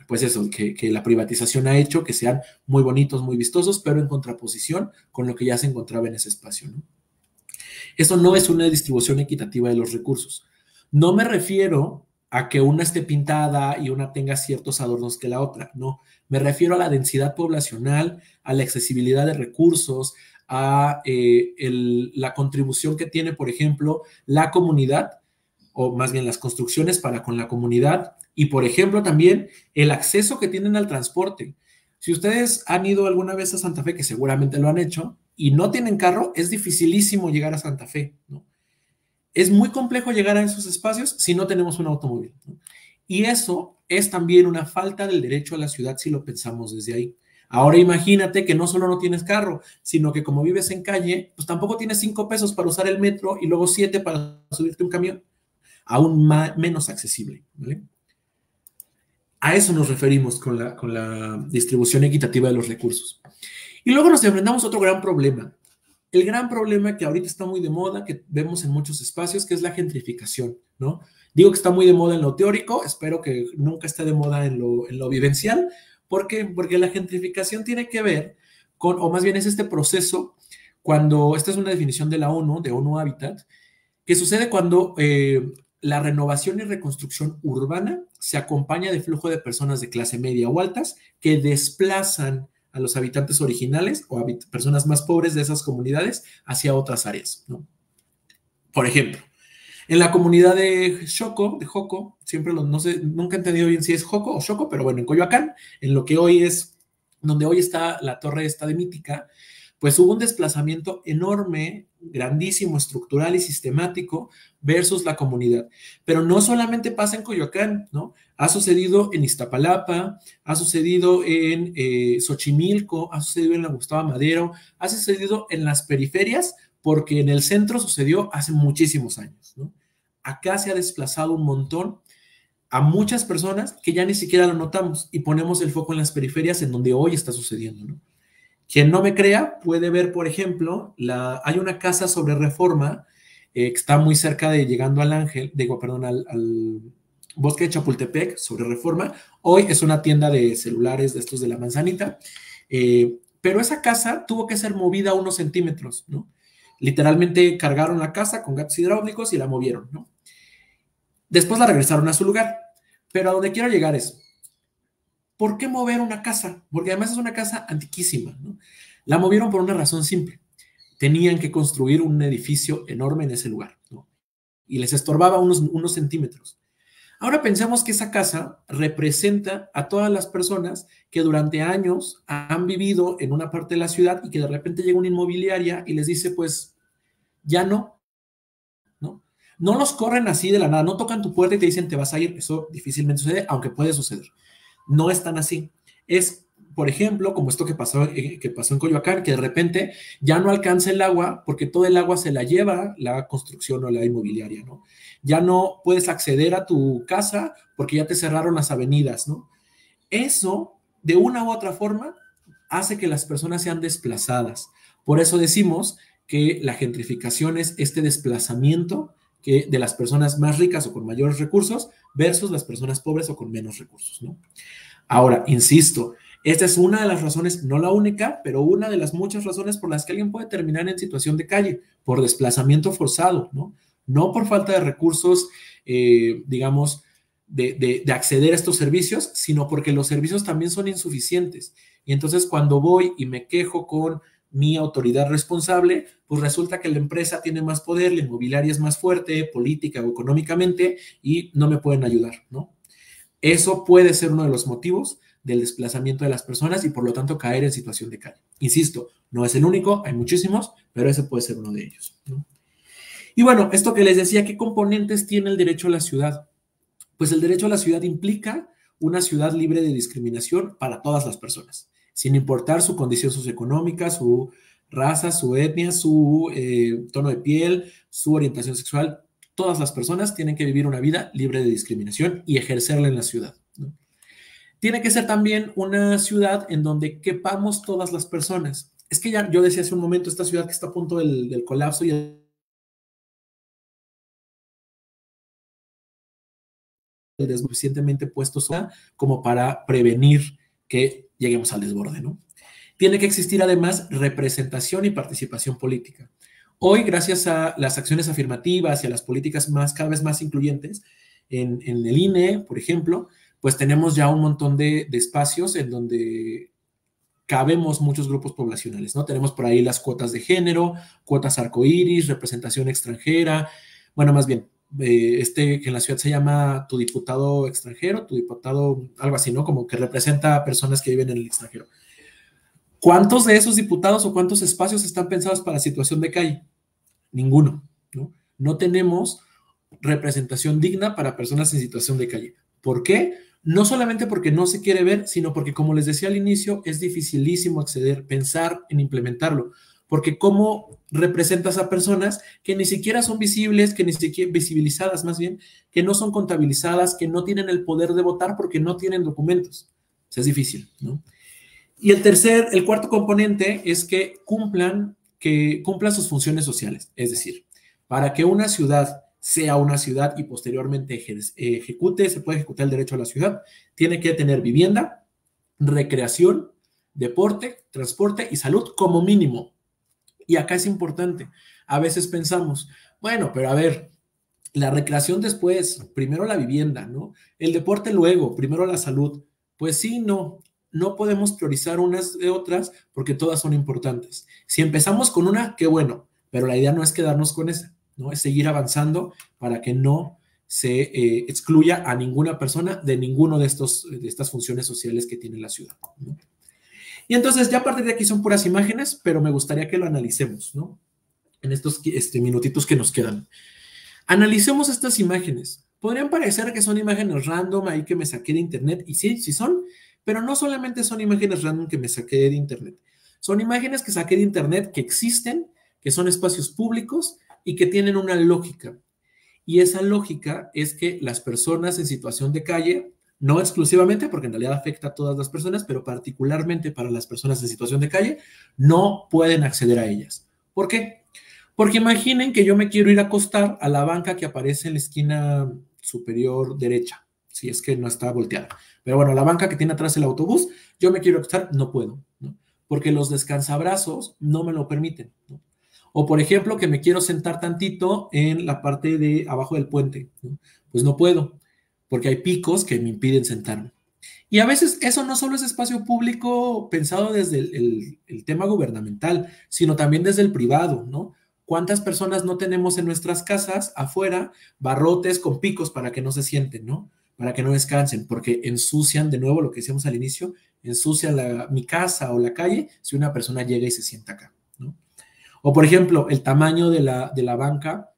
pues eso, que la privatización ha hecho, que sean muy bonitos, muy vistosos, pero en contraposición con lo que ya se encontraba en ese espacio, ¿no? Eso no es una distribución equitativa de los recursos. No me refiero a que una esté pintada y una tenga ciertos adornos que la otra, no. Me refiero a la densidad poblacional, a la accesibilidad de recursos, a la contribución que tiene, por ejemplo, la comunidad, o más bien las construcciones para con la comunidad, y por ejemplo también el acceso que tienen al transporte. Si ustedes han ido alguna vez a Santa Fe, que seguramente lo han hecho, y no tienen carro, es dificilísimo llegar a Santa Fe, ¿no? Es muy complejo llegar a esos espacios si no tenemos un automóvil, ¿no? Y eso es también una falta del derecho a la ciudad si lo pensamos desde ahí. Ahora imagínate que no solo no tienes carro, sino que como vives en calle, pues tampoco tienes 5 pesos para usar el metro y luego 7 para subirte un camión. Aún menos accesible, ¿vale? A eso nos referimos con la distribución equitativa de los recursos. Y luego nos enfrentamos a otro gran problema. El gran problema que ahorita está muy de moda, que vemos en muchos espacios, que es la gentrificación, ¿no? Digo que está muy de moda en lo teórico, espero que nunca esté de moda en lo vivencial. ¿Por qué? Porque la gentrificación tiene que ver con, o más bien es este proceso, cuando, esta es una definición de la ONU, de ONU Habitat, que sucede cuando la renovación y reconstrucción urbana se acompaña de flujo de personas de clase media o altas que desplazan a los habitantes originales o personas más pobres de esas comunidades hacia otras áreas, ¿no? Por ejemplo, en la comunidad de Joco, siempre no sé, nunca he entendido bien si es Joco o Xoco, pero bueno, en Coyoacán, en lo que hoy es, donde hoy está la torre esta de Mítica, pues hubo un desplazamiento enorme, grandísimo, estructural y sistemático versus la comunidad. Pero no solamente pasa en Coyoacán, ¿no? Ha sucedido en Iztapalapa, ha sucedido en Xochimilco, ha sucedido en la Gustavo Madero, ha sucedido en las periferias, porque en el centro sucedió hace muchísimos años, ¿no? Acá se ha desplazado un montón a muchas personas que ya ni siquiera lo notamos y ponemos el foco en las periferias en donde hoy está sucediendo, ¿no? Quien no me crea puede ver, por ejemplo, hay una casa sobre Reforma que está muy cerca de llegando al al Bosque de Chapultepec, sobre Reforma. Hoy es una tienda de celulares de estos de la manzanita, pero esa casa tuvo que ser movida unos centímetros, ¿no? Literalmente cargaron la casa con gatos hidráulicos y la movieron, ¿no? Después la regresaron a su lugar, pero a donde quiero llegar es, ¿por qué mover una casa? Porque además es una casa antiquísima, ¿no? La movieron por una razón simple. Tenían que construir un edificio enorme en ese lugar, ¿no? Y les estorbaba unos centímetros. Ahora pensemos que esa casa representa a todas las personas que durante años han vivido en una parte de la ciudad y que de repente llega una inmobiliaria y les dice, pues, ya no, ¿no? No los corren así de la nada, no tocan tu puerta y te dicen, te vas a ir. Eso difícilmente sucede, aunque puede suceder. No es tan así. Es, por ejemplo, como esto que pasó en Coyoacán, que de repente ya no alcanza el agua porque todo el agua se la lleva la construcción o la inmobiliaria, ¿no? Ya no puedes acceder a tu casa porque ya te cerraron las avenidas, ¿no? Eso, de una u otra forma, hace que las personas sean desplazadas. Por eso decimos que la gentrificación es este desplazamiento de las personas más ricas o con mayores recursos versus las personas pobres o con menos recursos, ¿no? Ahora, insisto, Esta es una de las razones, no la única, pero una de las muchas razones por las que alguien puede terminar en situación de calle, por desplazamiento forzado, ¿no? No por falta de recursos, digamos, de acceder a estos servicios, sino porque los servicios también son insuficientes. Y entonces cuando voy y me quejo con mi autoridad responsable, pues resulta que la empresa tiene más poder, la inmobiliaria es más fuerte, política o económicamente, y no me pueden ayudar, ¿no? Eso puede ser uno de los motivos del desplazamiento de las personas y por lo tanto caer en situación de calle. Insisto, no es el único, hay muchísimos, pero ese puede ser uno de ellos, ¿no? Y bueno, esto que les decía, ¿qué componentes tiene el derecho a la ciudad? Pues el derecho a la ciudad implica una ciudad libre de discriminación para todas las personas, sin importar su condición socioeconómica, su raza, su etnia, su tono de piel, su orientación sexual. Todas las personas tienen que vivir una vida libre de discriminación y ejercerla en la ciudad, ¿no? Tiene que ser también una ciudad en donde quepamos todas las personas. Es que ya yo decía hace un momento, esta ciudad que está a punto del colapso y el suficientemente puestos como para prevenir que lleguemos al desborde, ¿no? Tiene que existir además representación y participación política. Hoy, gracias a las acciones afirmativas y a las políticas cada vez más incluyentes, en el INE, por ejemplo, pues tenemos ya un montón de espacios en donde cabemos muchos grupos poblacionales, ¿no? Tenemos por ahí las cuotas de género, cuotas arcoíris, representación extranjera, bueno, más bien, que en la ciudad se llama tu diputado extranjero, tu diputado, algo así, ¿no? Como que representa a personas que viven en el extranjero. ¿Cuántos de esos diputados o cuántos espacios están pensados para situación de calle? Ninguno, ¿no? No tenemos representación digna para personas en situación de calle. ¿Por qué? No solamente porque no se quiere ver, sino porque, como les decía al inicio, es dificilísimo acceder, pensar en implementarlo. Porque ¿cómo representas a personas que ni siquiera son visibles, que ni siquiera visibilizadas más bien, que no son contabilizadas, que no tienen el poder de votar porque no tienen documentos? O sea, es difícil, ¿no? Y el cuarto componente es que cumplan sus funciones sociales. Es decir, para que una ciudad sea una ciudad y posteriormente se puede ejecutar el derecho a la ciudad, tiene que tener vivienda, recreación, deporte, transporte y salud como mínimo. Y acá es importante. A veces pensamos, bueno, pero a ver, la recreación después, primero la vivienda, ¿no? El deporte luego, primero la salud. Pues sí, no podemos priorizar unas de otras porque todas son importantes. Si empezamos con una, qué bueno, pero la idea no es quedarnos con esa, ¿no? Es seguir avanzando para que no se excluya a ninguna persona de ninguno de estas funciones sociales que tiene la ciudad, ¿no? Y entonces ya a partir de aquí son puras imágenes, pero me gustaría que lo analicemos, ¿no? En estos minutitos que nos quedan. Analicemos estas imágenes. Podrían parecer que son imágenes random ahí que me saqué de internet, y sí, sí son, pero no solamente son imágenes random que me saqué de internet. Son imágenes que saqué de internet que existen, que son espacios públicos y que tienen una lógica. Y esa lógica es que las personas en situación de calle, no exclusivamente, porque en realidad afecta a todas las personas, pero particularmente para las personas en situación de calle, no pueden acceder a ellas. ¿Por qué? Porque imaginen que yo me quiero ir a acostar a la banca que aparece en la esquina superior derecha, si es que no está volteada. Pero bueno, la banca que tiene atrás el autobús, yo me quiero acostar, no puedo, ¿no? Porque los descansabrazos no me lo permiten, ¿no? O por ejemplo, que me quiero sentar tantito en la parte de abajo del puente, ¿no? Pues no puedo, porque hay picos que me impiden sentarme. Y a veces eso no solo es espacio público pensado desde el tema gubernamental, sino también desde el privado, ¿no? ¿Cuántas personas no tenemos en nuestras casas afuera barrotes con picos para que no se sienten, ¿no? Para que no descansen, porque ensucian, de nuevo lo que decíamos al inicio, ensucian mi casa o la calle si una persona llega y se sienta acá, ¿no? O por ejemplo, el tamaño de la banca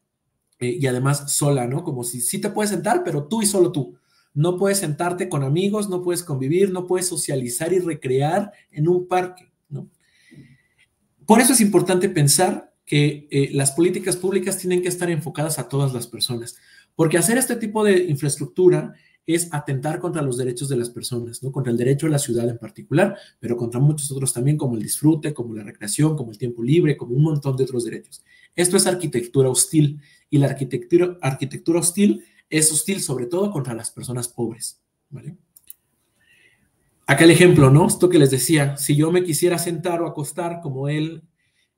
y además sola, ¿no? Como si sí te puedes sentar, pero tú y solo tú. No puedes sentarte con amigos, no puedes convivir, no puedes socializar y recrear en un parque, ¿no? Por eso es importante pensar que las políticas públicas tienen que estar enfocadas a todas las personas, porque hacer este tipo de infraestructura es atentar contra los derechos de las personas, ¿no? Contra el derecho a la ciudad en particular, pero contra muchos otros también, como el disfrute, como la recreación, como el tiempo libre, como un montón de otros derechos. Esto es arquitectura hostil, y la arquitectura hostil es hostil sobre todo contra las personas pobres, ¿vale? Acá el ejemplo, ¿no? Esto que les decía, si yo me quisiera sentar o acostar como él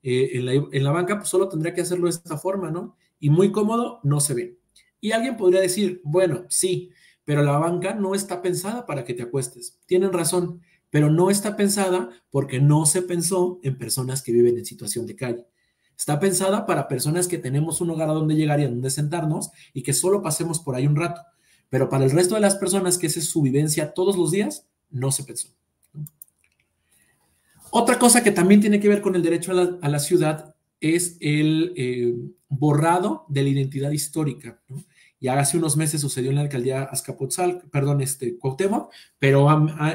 en la banca, pues solo tendría que hacerlo de esta forma, ¿no? Y muy cómodo, no se ve. Y alguien podría decir, bueno, sí, pero la banca no está pensada para que te acuestes. Tienen razón, pero no está pensada porque no se pensó en personas que viven en situación de calle. Está pensada para personas que tenemos un hogar a donde llegar y a donde sentarnos y que solo pasemos por ahí un rato. Pero para el resto de las personas que esa es su vivencia todos los días, no se pensó. Otra cosa que también tiene que ver con el derecho a la ciudad es el borrado de la identidad histórica, ¿no? Ya hace unos meses sucedió en la alcaldía Azcapotzalco, perdón, Cuauhtémoc, pero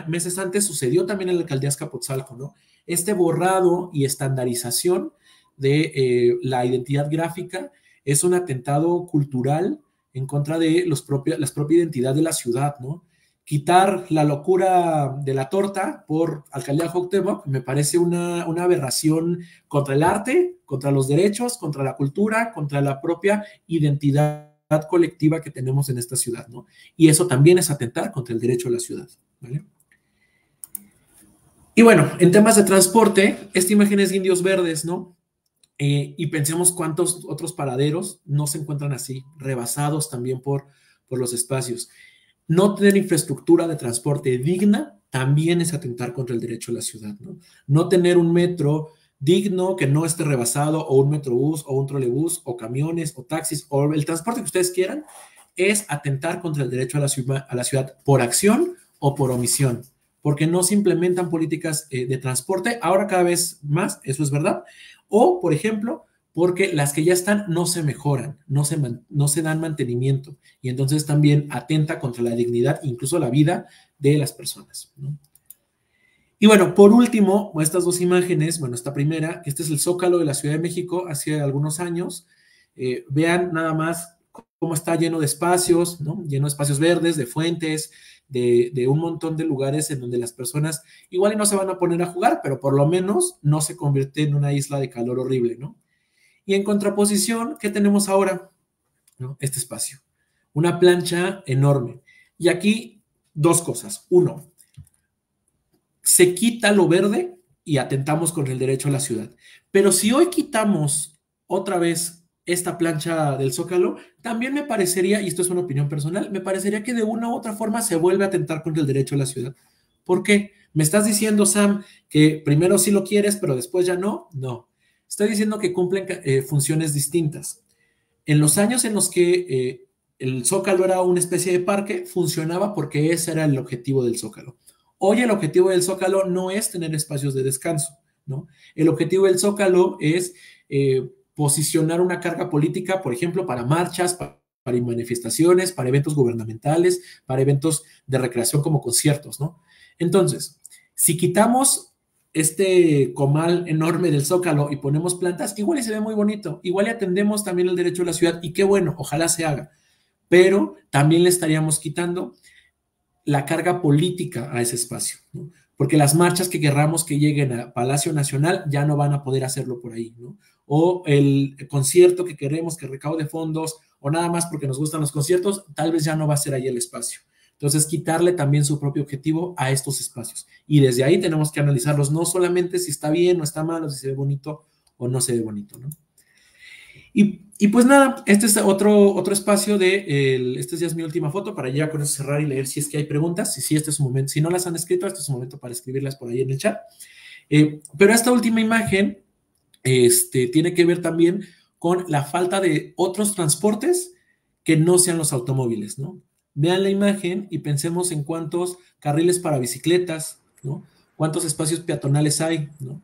meses antes sucedió también en la alcaldía Azcapotzalco, ¿no? Este borrado y estandarización de la identidad gráfica es un atentado cultural en contra de la propia identidad de la ciudad, ¿no? Quitar la locura de la torta por Alcaldía Cuauhtémoc me parece una aberración contra el arte, contra los derechos, contra la cultura, contra la propia identidad colectiva que tenemos en esta ciudad, ¿no? Y eso también es atentar contra el derecho a la ciudad, ¿vale? Y bueno, en temas de transporte, esta imagen es de Indios Verdes, ¿no? Y pensemos cuántos otros paraderos no se encuentran así, rebasados también por los espacios. No tener infraestructura de transporte digna también es atentar contra el derecho a la ciudad, ¿no? No tener un metro digno que no esté rebasado, o un metrobús, o un trolebús, o camiones, o taxis, o el transporte que ustedes quieran, es atentar contra el derecho a la ciudad por acción o por omisión, porque no se implementan políticas de transporte, ahora cada vez más, eso es verdad, o, por ejemplo, porque las que ya están no se mejoran, no se dan mantenimiento, y entonces también atenta contra la dignidad, incluso la vida de las personas, ¿no? Y bueno, por último, estas dos imágenes, bueno, esta primera, este es el Zócalo de la Ciudad de México hace algunos años, vean nada más cómo está lleno de espacios, ¿no? Lleno de espacios verdes, de fuentes, de un montón de lugares en donde las personas igual y no se van a poner a jugar, pero por lo menos no se convierte en una isla de calor horrible, ¿no? Y en contraposición, ¿qué tenemos ahora? ¿No? Este espacio. Una plancha enorme. Y aquí, dos cosas. Uno, se quita lo verde y atentamos con el derecho a la ciudad. Pero si hoy quitamos otra vez esta plancha del Zócalo, también me parecería, y esto es una opinión personal, me parecería que de una u otra forma se vuelve a atentar contra el derecho a la ciudad. ¿Por qué? ¿Me estás diciendo, Sam, que primero sí lo quieres, pero después ya no? No. Estoy diciendo que cumplen funciones distintas. En los años en los que el Zócalo era una especie de parque, funcionaba porque ese era el objetivo del Zócalo. Hoy el objetivo del Zócalo no es tener espacios de descanso, ¿no? El objetivo del Zócalo es posicionar una carga política, por ejemplo, para marchas, para manifestaciones, para eventos gubernamentales, para eventos de recreación como conciertos, ¿no? Entonces, si quitamos este comal enorme del Zócalo y ponemos plantas, igual y se ve muy bonito, igual y atendemos también el derecho a la ciudad, y qué bueno, ojalá se haga, pero también le estaríamos quitando la carga política a ese espacio, ¿no? Porque las marchas que querramos que lleguen a Palacio Nacional ya no van a poder hacerlo por ahí, ¿no? O el concierto que queremos que recaude fondos, o nada más porque nos gustan los conciertos, tal vez ya no va a ser ahí el espacio. Entonces, quitarle también su propio objetivo a estos espacios. Y desde ahí tenemos que analizarlos, no solamente si está bien o está mal, o si se ve bonito o no se ve bonito, ¿no? Y pues nada, este es otro espacio este ya es mi última foto para ya con eso cerrar y leer si es que hay preguntas. Si este es un momento, si no las han escrito, este es un momento para escribirlas por ahí en el chat. Pero esta última imagen tiene que ver también con la falta de otros transportes que no sean los automóviles, ¿no? Vean la imagen y pensemos en cuántos carriles para bicicletas, ¿no? Cuántos espacios peatonales hay, ¿no?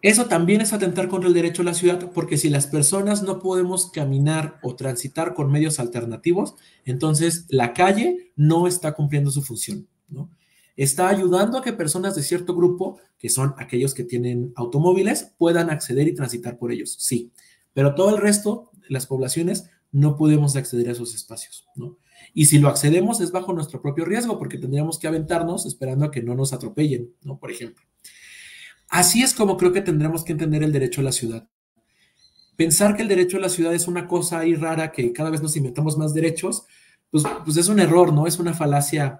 Eso también es atentar contra el derecho a la ciudad, porque si las personas no podemos caminar o transitar con medios alternativos, entonces la calle no está cumpliendo su función, ¿no? Está ayudando a que personas de cierto grupo, que son aquellos que tienen automóviles, puedan acceder y transitar por ellos, sí, pero todo el resto de las poblaciones no podemos acceder a esos espacios, ¿no? Y si lo accedemos es bajo nuestro propio riesgo, porque tendríamos que aventarnos esperando a que no nos atropellen, ¿no? Por ejemplo. Así es como creo que tendremos que entender el derecho a la ciudad. Pensar que el derecho a la ciudad es una cosa ahí rara, que cada vez nos inventamos más derechos, pues es un error, ¿no? Es una falacia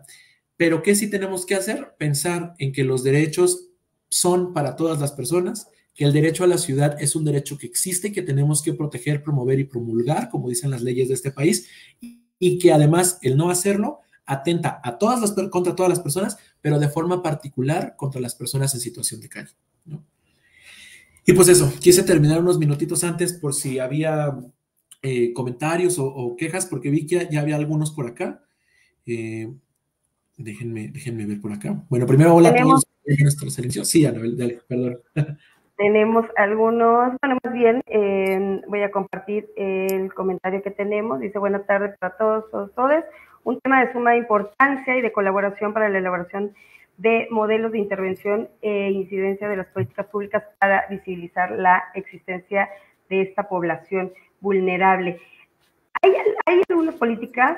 Pero ¿qué sí tenemos que hacer? Pensar en que los derechos son para todas las personas, que el derecho a la ciudad es un derecho que existe y que tenemos que proteger, promover y promulgar, como dicen las leyes de este país, y que además el no hacerlo atenta contra todas las personas, pero de forma particular contra las personas en situación de calle, ¿no? Y pues eso, quise terminar unos minutitos antes por si había comentarios o quejas, porque vi que ya había algunos por acá. Déjenme ver por acá. Bueno, primero, hola a Tenemos, todos nuestros silencios. Sí, Anabel, dale, perdón. tenemos algunos, bueno, más bien voy a compartir el comentario que tenemos. Dice, buenas tardes para todos. Un tema de suma importancia y de colaboración para la elaboración de modelos de intervención e incidencia de las políticas públicas para visibilizar la existencia de esta población vulnerable. Hay algunas políticas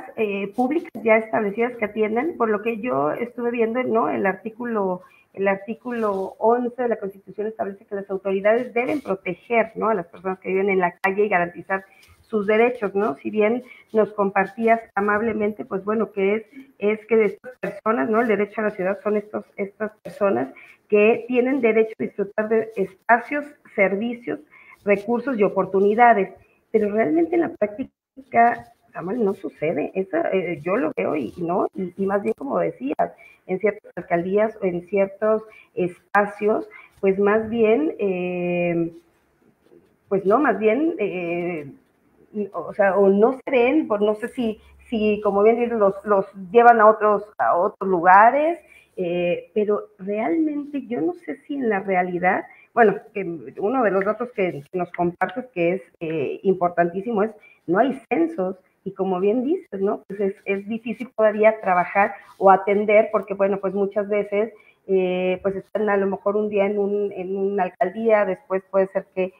públicas ya establecidas que atienden, por lo que yo estuve viendo, ¿no? El artículo 11 de la Constitución establece que las autoridades deben proteger, ¿no?, a las personas que viven en la calle y garantizar sus derechos, ¿no? Si bien nos compartías amablemente, pues bueno, que es que de estas personas, ¿no? El derecho a la ciudad son estas personas que tienen derecho a disfrutar de espacios, servicios, recursos y oportunidades, pero realmente en la práctica, Samuel, no sucede. Eso, yo lo veo y más bien como decías, en ciertas alcaldías o en ciertos espacios, pues más bien, o sea, o no se ven, pues no sé si como bien dices, los llevan a otros lugares, pero realmente yo no sé si en la realidad, bueno, que uno de los datos que nos compartes que es importantísimo es, no hay censos, y como bien dices, ¿no? Pues es difícil todavía trabajar o atender, porque bueno, pues muchas veces, pues están a lo mejor un día en una alcaldía, después puede ser que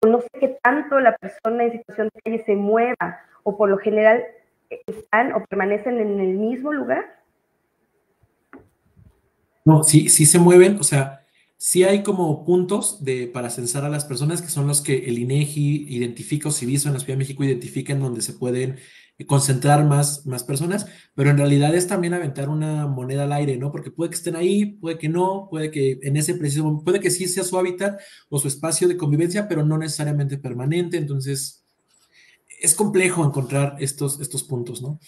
no sé qué tanto la persona en situación de calle se mueva, o por lo general están o permanecen en el mismo lugar. No, sí, sí se mueven, o sea, sí hay como puntos para censar a las personas que son los que el INEGI identifica o Civiso en la Ciudad de México identifica en donde se pueden concentrar más personas, pero en realidad es también aventar una moneda al aire, ¿no? Porque puede que estén ahí, puede que no, puede que en ese preciso momento, puede que sí sea su hábitat o su espacio de convivencia, pero no necesariamente permanente, entonces es complejo encontrar estos puntos, ¿no?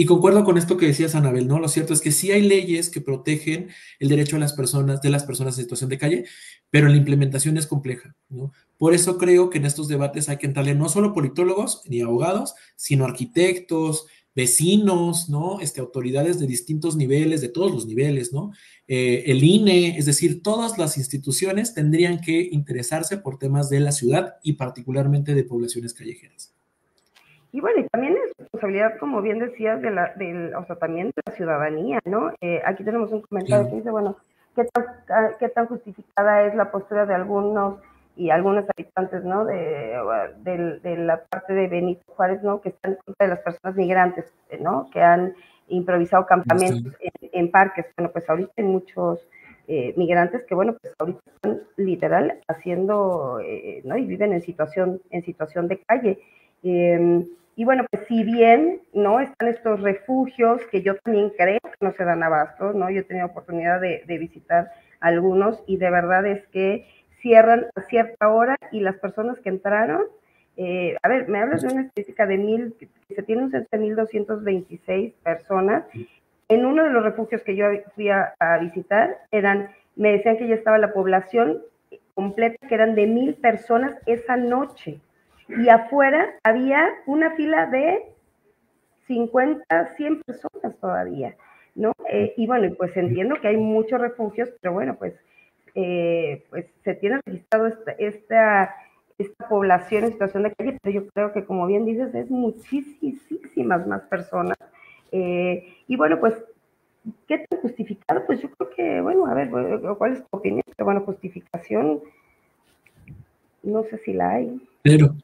Y concuerdo con esto que decías, Anabel, ¿no? Lo cierto es que sí hay leyes que protegen el derecho de las personas en situación de calle, pero la implementación es compleja, ¿no? Por eso creo que en estos debates hay que entrarle no solo politólogos ni abogados, sino arquitectos, vecinos, ¿no? Autoridades de distintos niveles, de todos los niveles, ¿no? El INE, es decir, todas las instituciones tendrían que interesarse por temas de la ciudad y particularmente de poblaciones callejeras. Y bueno, y también es responsabilidad, como bien decías, o sea, también de la ciudadanía, ¿no? Aquí tenemos un comentario que dice, bueno, ¿qué tan justificada es la postura de algunos y algunos habitantes, ¿no? De la parte de Benito Juárez, ¿no? Que están en contra de las personas migrantes, ¿no? Que han improvisado campamentos en parques. Bueno, pues ahorita hay muchos migrantes que, bueno, pues ahorita están literal haciendo, ¿no? Y viven en situación de calle. Y bueno, pues si bien, ¿no? Están estos refugios que yo también creo que no se dan abasto, ¿no? Yo he tenido oportunidad de visitar algunos y de verdad es que cierran a cierta hora y las personas que entraron, a ver, me hablas de una estadística de que se tiene un censo de 1,226 personas. En uno de los refugios que yo fui a visitar, me decían que ya estaba la población completa, que eran de 1,000 personas esa noche. Y afuera había una fila de 50, 100 personas todavía, ¿no? Y bueno, pues entiendo que hay muchos refugios, pero bueno, pues se tiene registrado esta población en situación de calle, pero yo creo que, como bien dices, es muchísimas más personas. Y bueno, pues, ¿qué tan justificado? Pues yo creo que, bueno, a ver, ¿cuál es tu opinión? Pero bueno, justificación, no sé si la hay. Pero,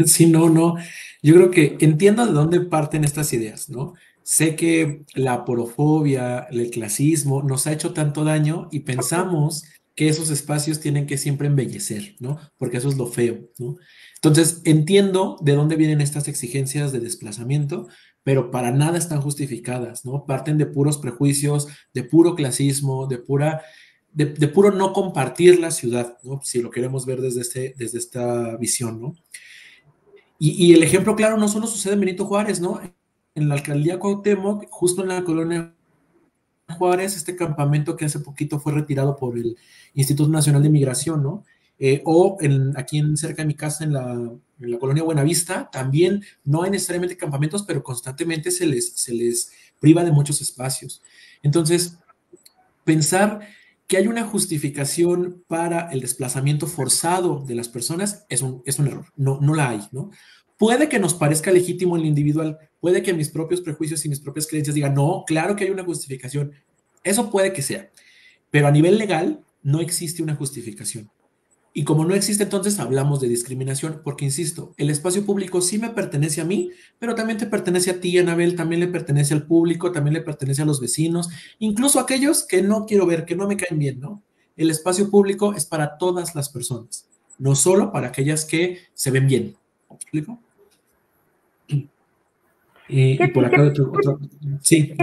sí, no. Yo creo que entiendo de dónde parten estas ideas, ¿no? Sé que la aporofobia, el clasismo nos ha hecho tanto daño y pensamos que esos espacios tienen que siempre embellecer, ¿no? Porque eso es lo feo, ¿no? Entonces, entiendo de dónde vienen estas exigencias de desplazamiento, pero para nada están justificadas, ¿no? Parten de puros prejuicios, de puro clasismo, de puro no compartir la ciudad, ¿no? Si lo queremos ver desde esta visión, ¿no? Y el ejemplo claro no solo sucede en Benito Juárez, ¿no? En la alcaldía Cuauhtémoc, justo en la colonia Juárez, este campamento que hace poquito fue retirado por el Instituto Nacional de Migración, ¿no? Aquí cerca de mi casa, en la colonia Buenavista, también no hay necesariamente campamentos, pero constantemente se les priva de muchos espacios. Entonces, pensar que hay una justificación para el desplazamiento forzado de las personas es un error, no la hay, ¿no? Puede que nos parezca legítimo en lo individual, puede que mis propios prejuicios y mis propias creencias digan, no, claro que hay una justificación, eso puede que sea, pero a nivel legal no existe una justificación. Y como no existe, entonces hablamos de discriminación, porque insisto, el espacio público sí me pertenece a mí, pero también te pertenece a ti, Anabel, también le pertenece al público, también le pertenece a los vecinos, incluso a aquellos que no quiero ver, que no me caen bien, ¿no? El espacio público es para todas las personas, no solo para aquellas que se ven bien. ¿Me explico? Y por acá sí.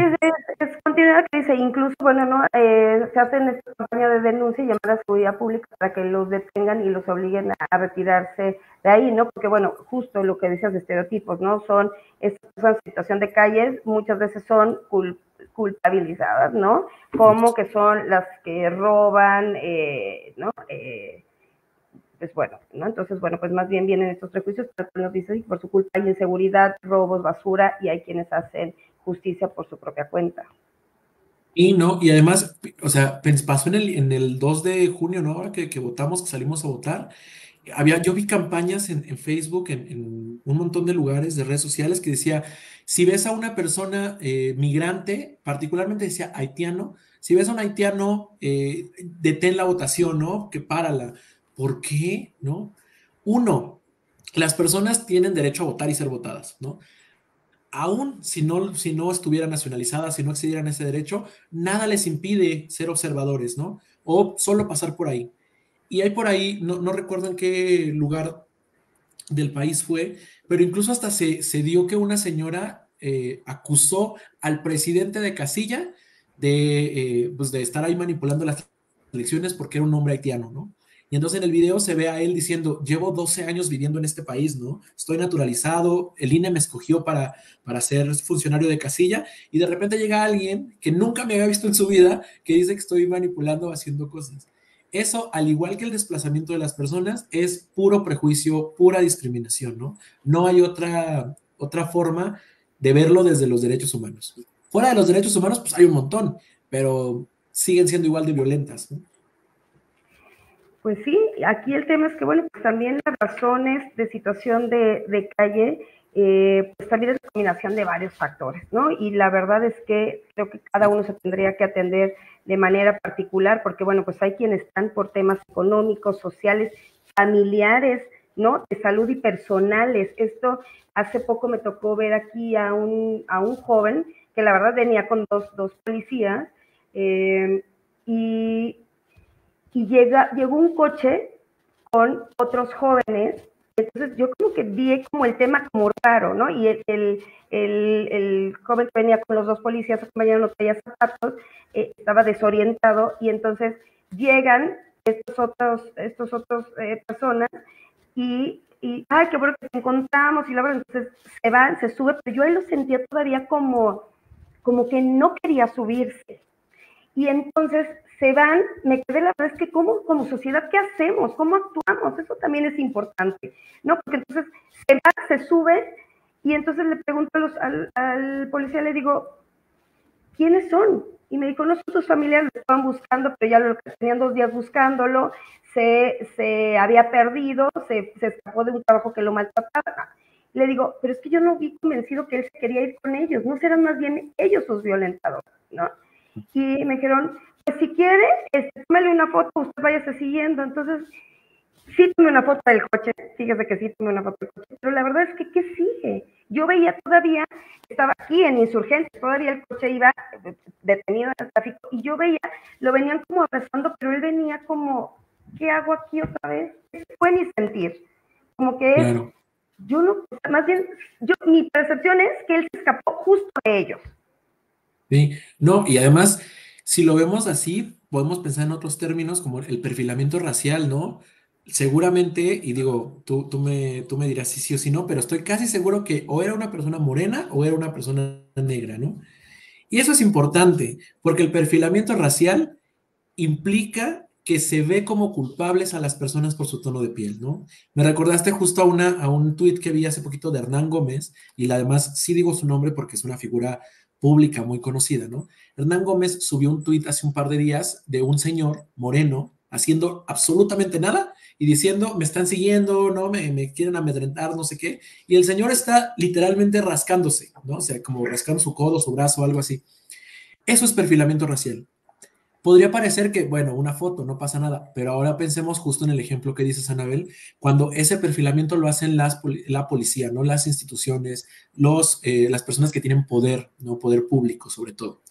Es continuidad que dice, incluso, bueno, ¿no? Se hacen esta campaña de denuncia y llamar a la seguridad pública para que los detengan y los obliguen a retirarse de ahí, ¿no? Porque, bueno, justo lo que decías de estereotipos, ¿no? Estas personas en situación de calles muchas veces son culpabilizadas, ¿no? Como que son las que roban, ¿no? Pues bueno, ¿no? Entonces, bueno, pues más bien vienen estos prejuicios, pero nos dicen que por su culpa hay inseguridad, robos, basura, y hay quienes hacen justicia por su propia cuenta. Y no, y además, o sea, pasó en el 2 de junio, ¿no? Ahora que votamos, que salimos a votar, yo vi campañas en Facebook, en un montón de lugares, de redes sociales, que decía, si ves a una persona migrante, particularmente decía haitiano, si ves a un haitiano, detén la votación, ¿no? Que párala. ¿Por qué? ¿No? Uno, las personas tienen derecho a votar y ser votadas, ¿no? Aún si no estuviera nacionalizada, si no accedieran a ese derecho, nada les impide ser observadores, ¿no? O solo pasar por ahí. Y hay por ahí, no recuerdo en qué lugar del país fue, pero incluso hasta se dio que una señora acusó al presidente de Casilla pues de estar ahí manipulando las elecciones porque era un hombre haitiano, ¿no? Y entonces en el video se ve a él diciendo, llevo 12 años viviendo en este país, ¿no? Estoy naturalizado, el INE me escogió para ser funcionario de casilla, y de repente llega alguien que nunca me había visto en su vida, que dice que estoy manipulando, haciendo cosas. Eso, al igual que el desplazamiento de las personas, es puro prejuicio, pura discriminación, ¿no? No hay otra forma de verlo desde los derechos humanos. Fuera de los derechos humanos, pues hay un montón, pero siguen siendo igual de violentas, ¿no? Pues sí, aquí el tema es que, bueno, pues también las razones de situación de calle, pues también es la combinación de varios factores, ¿no? Y la verdad es que creo que cada uno se tendría que atender de manera particular, porque, bueno, pues hay quienes están por temas económicos, sociales, familiares, ¿no? De salud y personales. Esto, hace poco me tocó ver aquí a un joven que la verdad venía con dos policías, y llegó un coche con otros jóvenes. Entonces yo como que vi como el tema como raro, ¿no? Y el joven que venía con los dos policías acompañados, no traía zapatos, estaba desorientado, y entonces llegan estos otros personas, ay, qué bueno que te encontramos, y la verdad, entonces se van, se sube, pero yo ahí lo sentía todavía como que no quería subirse. Y entonces se van, me quedé, la verdad es que como sociedad, ¿qué hacemos? ¿Cómo actuamos? Eso también es importante, ¿no? Porque entonces se va, se sube, y entonces le pregunto al policía, le digo, ¿quiénes son? Y me dijo, no, son sus familiares, lo estaban buscando, pero ya lo que tenían 2 días buscándolo, se había perdido, se escapó de un trabajo que lo maltrataba. Le digo, pero es que yo no vi convencido que él se quería ir con ellos, ¿no serán más bien ellos sus violentadores, ¿no? Y me dijeron, pues si quiere, tómale una foto, usted váyase siguiendo. Entonces, sí tomé una foto del coche, fíjese que sí tomé una foto del coche, pero la verdad es que, ¿qué sigue? Yo veía todavía, estaba aquí en Insurgentes, todavía el coche iba detenido en el tráfico, y yo veía, lo venían como abrazando, pero él venía como, ¿qué hago aquí otra vez? Ese fue mi sentir, como que es, Claro. yo no, más bien, mi percepción es que él se escapó justo de ellos. Sí, no, y además, si lo vemos así, podemos pensar en otros términos como el perfilamiento racial, ¿no? Seguramente, y digo, tú me dirás si sí o si no, pero estoy casi seguro que o era una persona morena o era una persona negra, ¿no? Y eso es importante, porque el perfilamiento racial implica que se ve como culpables a las personas por su tono de piel, ¿no? Me recordaste justo a un tuit que vi hace poquito de Hernán Gómez, y además sí digo su nombre porque es una figura pública muy conocida, ¿no? Hernán Gómez subió un tuit hace un par de días de un señor moreno haciendo absolutamente nada y diciendo, me están siguiendo, ¿no? Me quieren amedrentar, no sé qué. Y el señor está literalmente rascándose, ¿no? O sea, como rascando su codo, su brazo, algo así. Eso es perfilamiento racial. Podría parecer que, bueno, una foto, no pasa nada, pero ahora pensemos justo en el ejemplo que dices, Anabel, cuando ese perfilamiento lo hacen la policía, no las instituciones, las personas que tienen poder, no poder público sobre todo.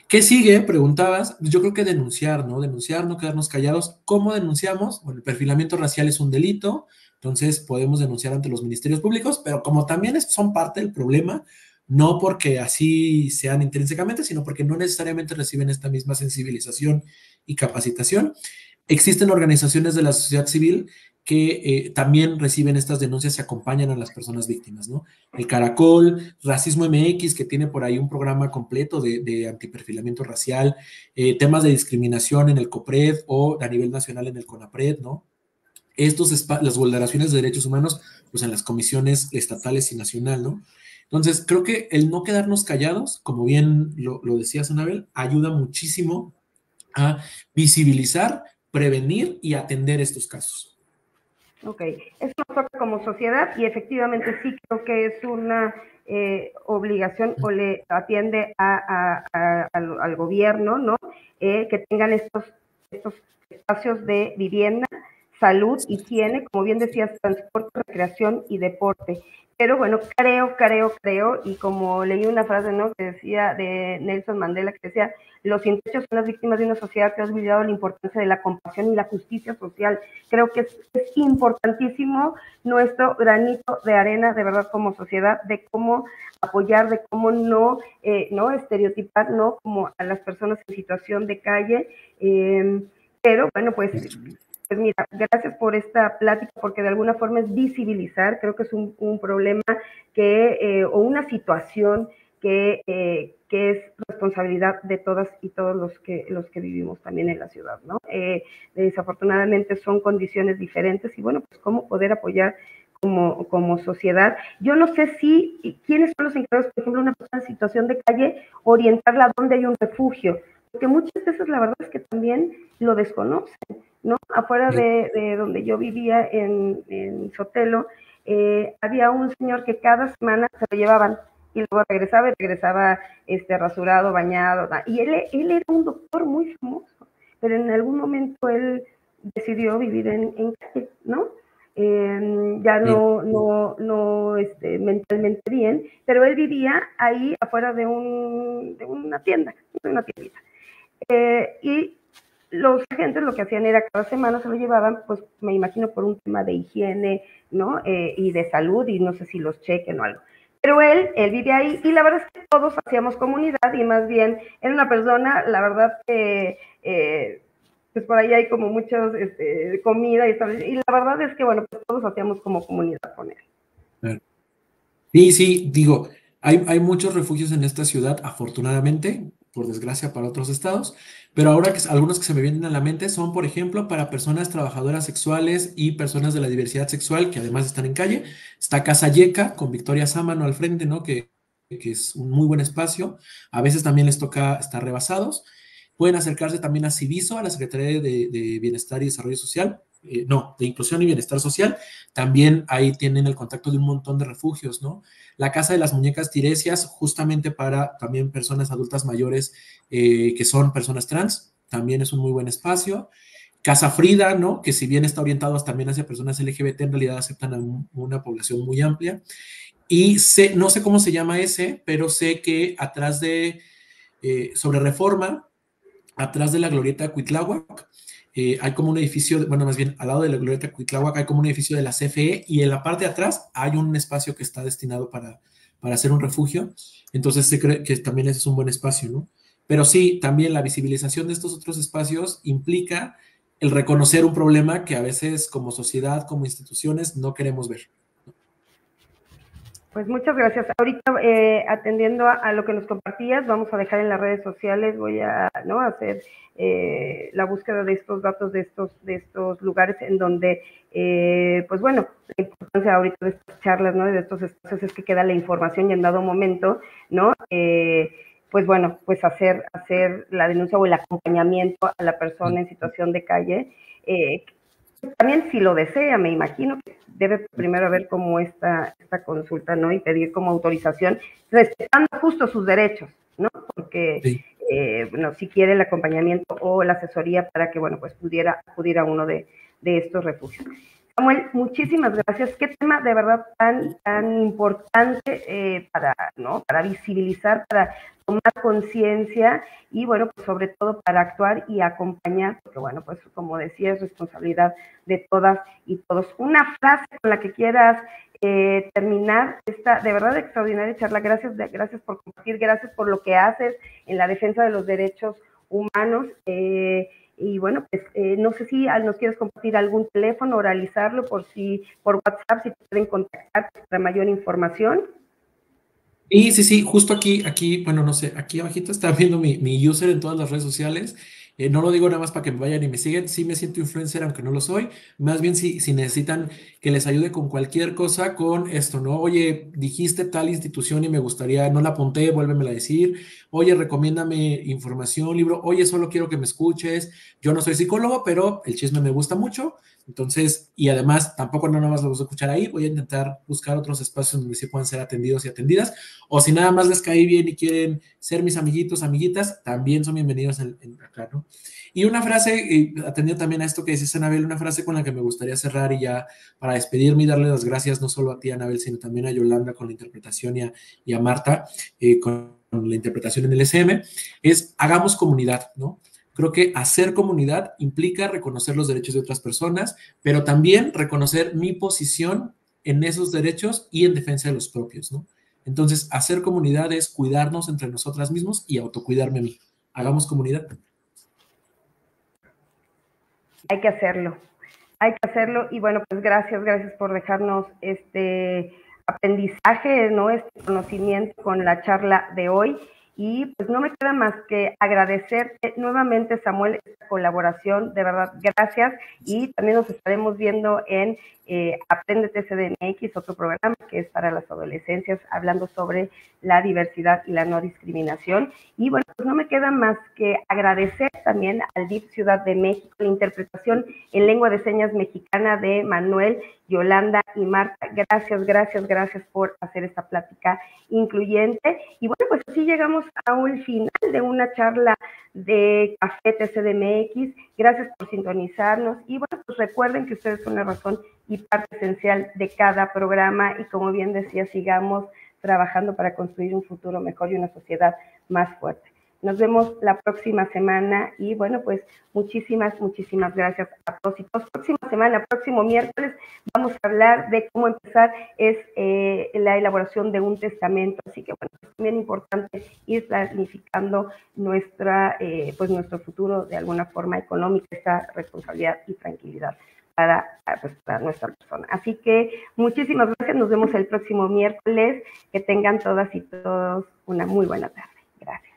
¿Qué sigue? Preguntabas. Yo creo que denunciar, ¿no? Denunciar, no quedarnos callados. ¿Cómo denunciamos? Bueno, el perfilamiento racial es un delito, entonces podemos denunciar ante los ministerios públicos, pero como también son parte del problema, no porque así sean intrínsecamente, sino porque no necesariamente reciben esta misma sensibilización y capacitación. Existen organizaciones de la sociedad civil que también reciben estas denuncias y acompañan a las personas víctimas, ¿no? El Caracol, Racismo MX, que tiene por ahí un programa completo de antiperfilamiento racial, temas de discriminación en el COPRED o a nivel nacional en el CONAPRED, ¿no? Las vulneraciones de derechos humanos, pues en las comisiones estatales y nacional, ¿no? Entonces, creo que el no quedarnos callados, como bien lo decías, Anabel, ayuda muchísimo a visibilizar, prevenir y atender estos casos. Ok, eso nos toca como sociedad y efectivamente sí creo que es una obligación o le atiende al gobierno, ¿no? Que tengan estos espacios de vivienda, salud, higiene, como bien decías, transporte, recreación y deporte. Pero bueno, creo, y como leí una frase, ¿no? Que decía de Nelson Mandela, que decía, los sin techo son las víctimas de una sociedad que ha olvidado la importancia de la compasión y la justicia social. Creo que es importantísimo nuestro granito de arena, de verdad, como sociedad, de cómo apoyar, de cómo no estereotipar, ¿no? Como a las personas en situación de calle. Pero bueno, pues mira, gracias por esta plática, porque de alguna forma es visibilizar, creo que es un problema o una situación que es responsabilidad de todas y todos los que vivimos también en la ciudad, ¿no? Desafortunadamente son condiciones diferentes y bueno, pues cómo poder apoyar como sociedad. Yo no sé quiénes son los encargados, por ejemplo, una persona en situación de calle, orientarla a dónde hay un refugio, porque muchas veces la verdad es que también lo desconocen, ¿no? Afuera de donde yo vivía en Sotelo, había un señor que cada semana se lo llevaban y luego regresaba rasurado, bañado, y él era un doctor muy famoso, pero en algún momento él decidió vivir en calle, ¿no? Ya no mentalmente bien, pero él vivía ahí afuera de una tiendita. Y los agentes lo que hacían era cada semana se lo llevaban, pues me imagino por un tema de higiene, ¿no? Y de salud, y no sé si los chequen o algo. Pero él vive ahí y la verdad es que todos hacíamos comunidad y más bien era una persona, la verdad que pues por ahí hay como muchos comida y la verdad es que bueno, pues todos hacíamos como comunidad con él. Sí, digo, hay muchos refugios en esta ciudad, afortunadamente, por desgracia para otros estados, pero ahora algunos que se me vienen a la mente son, por ejemplo, para personas trabajadoras sexuales y personas de la diversidad sexual que además están en calle. Está Casa Yeca con Victoria Sámano al frente, ¿no? Que es un muy buen espacio. A veces también les toca estar rebasados. Pueden acercarse también a Civiso, a la Secretaría de Bienestar y Desarrollo Social, de Inclusión y Bienestar Social. También ahí tienen el contacto de un montón de refugios, ¿no? La Casa de las Muñecas Tiresias, justamente para también personas adultas mayores que son personas trans, también es un muy buen espacio. Casa Frida, ¿no? Que si bien está orientado también hacia personas LGBT, en realidad aceptan a una población muy amplia. Y no sé cómo se llama ese, pero sé que sobre Reforma, atrás de la glorieta de Cuitláhuac, hay como un edificio, bueno, más bien al lado de la Glorieta Cuitláhuac hay como un edificio de la CFE y en la parte de atrás hay un espacio que está destinado para hacer un refugio. Entonces se cree que también ese es un buen espacio, ¿no? Pero sí, también la visibilización de estos otros espacios implica el reconocer un problema que a veces como sociedad, como instituciones, no queremos ver. Pues muchas gracias. Ahorita, atendiendo a lo que nos compartías, vamos a dejar en las redes sociales, voy a, ¿no?, hacer la búsqueda de estos datos, de estos lugares en donde, pues bueno, la importancia ahorita de estas charlas, ¿no?, de estos espacios es que queda la información y en dado momento, ¿no?, pues bueno, pues hacer la denuncia o el acompañamiento a la persona en situación de calle. También si lo desea, me imagino que debe primero haber como esta consulta, ¿no? Y pedir como autorización, respetando justo sus derechos, ¿no? Porque, Sí. bueno, si quiere el acompañamiento o la asesoría para que, bueno, pues pudiera acudir a uno de estos refugios. Samuel, muchísimas gracias. Qué tema de verdad tan importante para visibilizar, para tomar conciencia y, bueno, pues sobre todo para actuar y acompañar, porque, bueno, pues como decía, es responsabilidad de todas y todos. Una frase con la que quieras terminar esta de verdad extraordinaria charla. Gracias por compartir, gracias por lo que haces en la defensa de los derechos humanos. Y bueno, pues no sé si nos quieres compartir algún teléfono, oralizarlo por WhatsApp, si te pueden contactar para mayor información. Sí, justo aquí, bueno, no sé, aquí abajito está viendo mi user en todas las redes sociales. No lo digo nada más para que me vayan y me siguen, sí me siento influencer, aunque no lo soy. Más bien si necesitan que les ayude con cualquier cosa, con esto, ¿no? Oye, dijiste tal institución y me gustaría, no la apunté, vuélvemela a decir. Oye, recomiéndame información, libro. Oye, solo quiero que me escuches. Yo no soy psicólogo, pero el chisme me gusta mucho. Entonces, y además, tampoco no nada más lo vas a escuchar ahí. Voy a intentar buscar otros espacios donde sí puedan ser atendidos y atendidas. O si nada más les caí bien y quieren ser mis amiguitos, amiguitas, también son bienvenidos acá, ¿no? Y una frase, atendiendo también a esto que dices, Anabel, una frase con la que me gustaría cerrar y ya para despedirme y darle las gracias no solo a ti, Anabel, sino también a Yolanda con la interpretación y a Marta con la interpretación en el SM, es hagamos comunidad, ¿no? Creo que hacer comunidad implica reconocer los derechos de otras personas, pero también reconocer mi posición en esos derechos y en defensa de los propios, ¿no? Entonces, hacer comunidad es cuidarnos entre nosotras mismos y autocuidarme a mí. Hagamos comunidad. Hay que hacerlo y bueno, pues gracias por dejarnos este aprendizaje, ¿no?, este conocimiento con la charla de hoy. Y pues no me queda más que agradecerte nuevamente, Samuel, esta colaboración, de verdad, gracias. Y también nos estaremos viendo en Apréndete CDMX, otro programa que es para las adolescencias, hablando sobre la diversidad y la no discriminación. Y bueno, pues no me queda más que agradecer también al DIF Ciudad de México la interpretación en lengua de señas mexicana de Manuel, Yolanda y Marta. Gracias por hacer esta plática incluyente. Y bueno, pues así llegamos a un final de una charla de Café TCDMX. Gracias por sintonizarnos y bueno, pues recuerden que ustedes son la razón y parte esencial de cada programa y como bien decía, sigamos trabajando para construir un futuro mejor y una sociedad más fuerte. Nos vemos la próxima semana y bueno, pues muchísimas gracias a todos y todas. Próxima semana, próximo miércoles, vamos a hablar de cómo empezar la elaboración de un testamento. Así que bueno, es también importante ir planificando pues nuestro futuro de alguna forma económica, esta responsabilidad y tranquilidad para nuestra persona. Así que muchísimas gracias, nos vemos el próximo miércoles. Que tengan todas y todos una muy buena tarde. Gracias.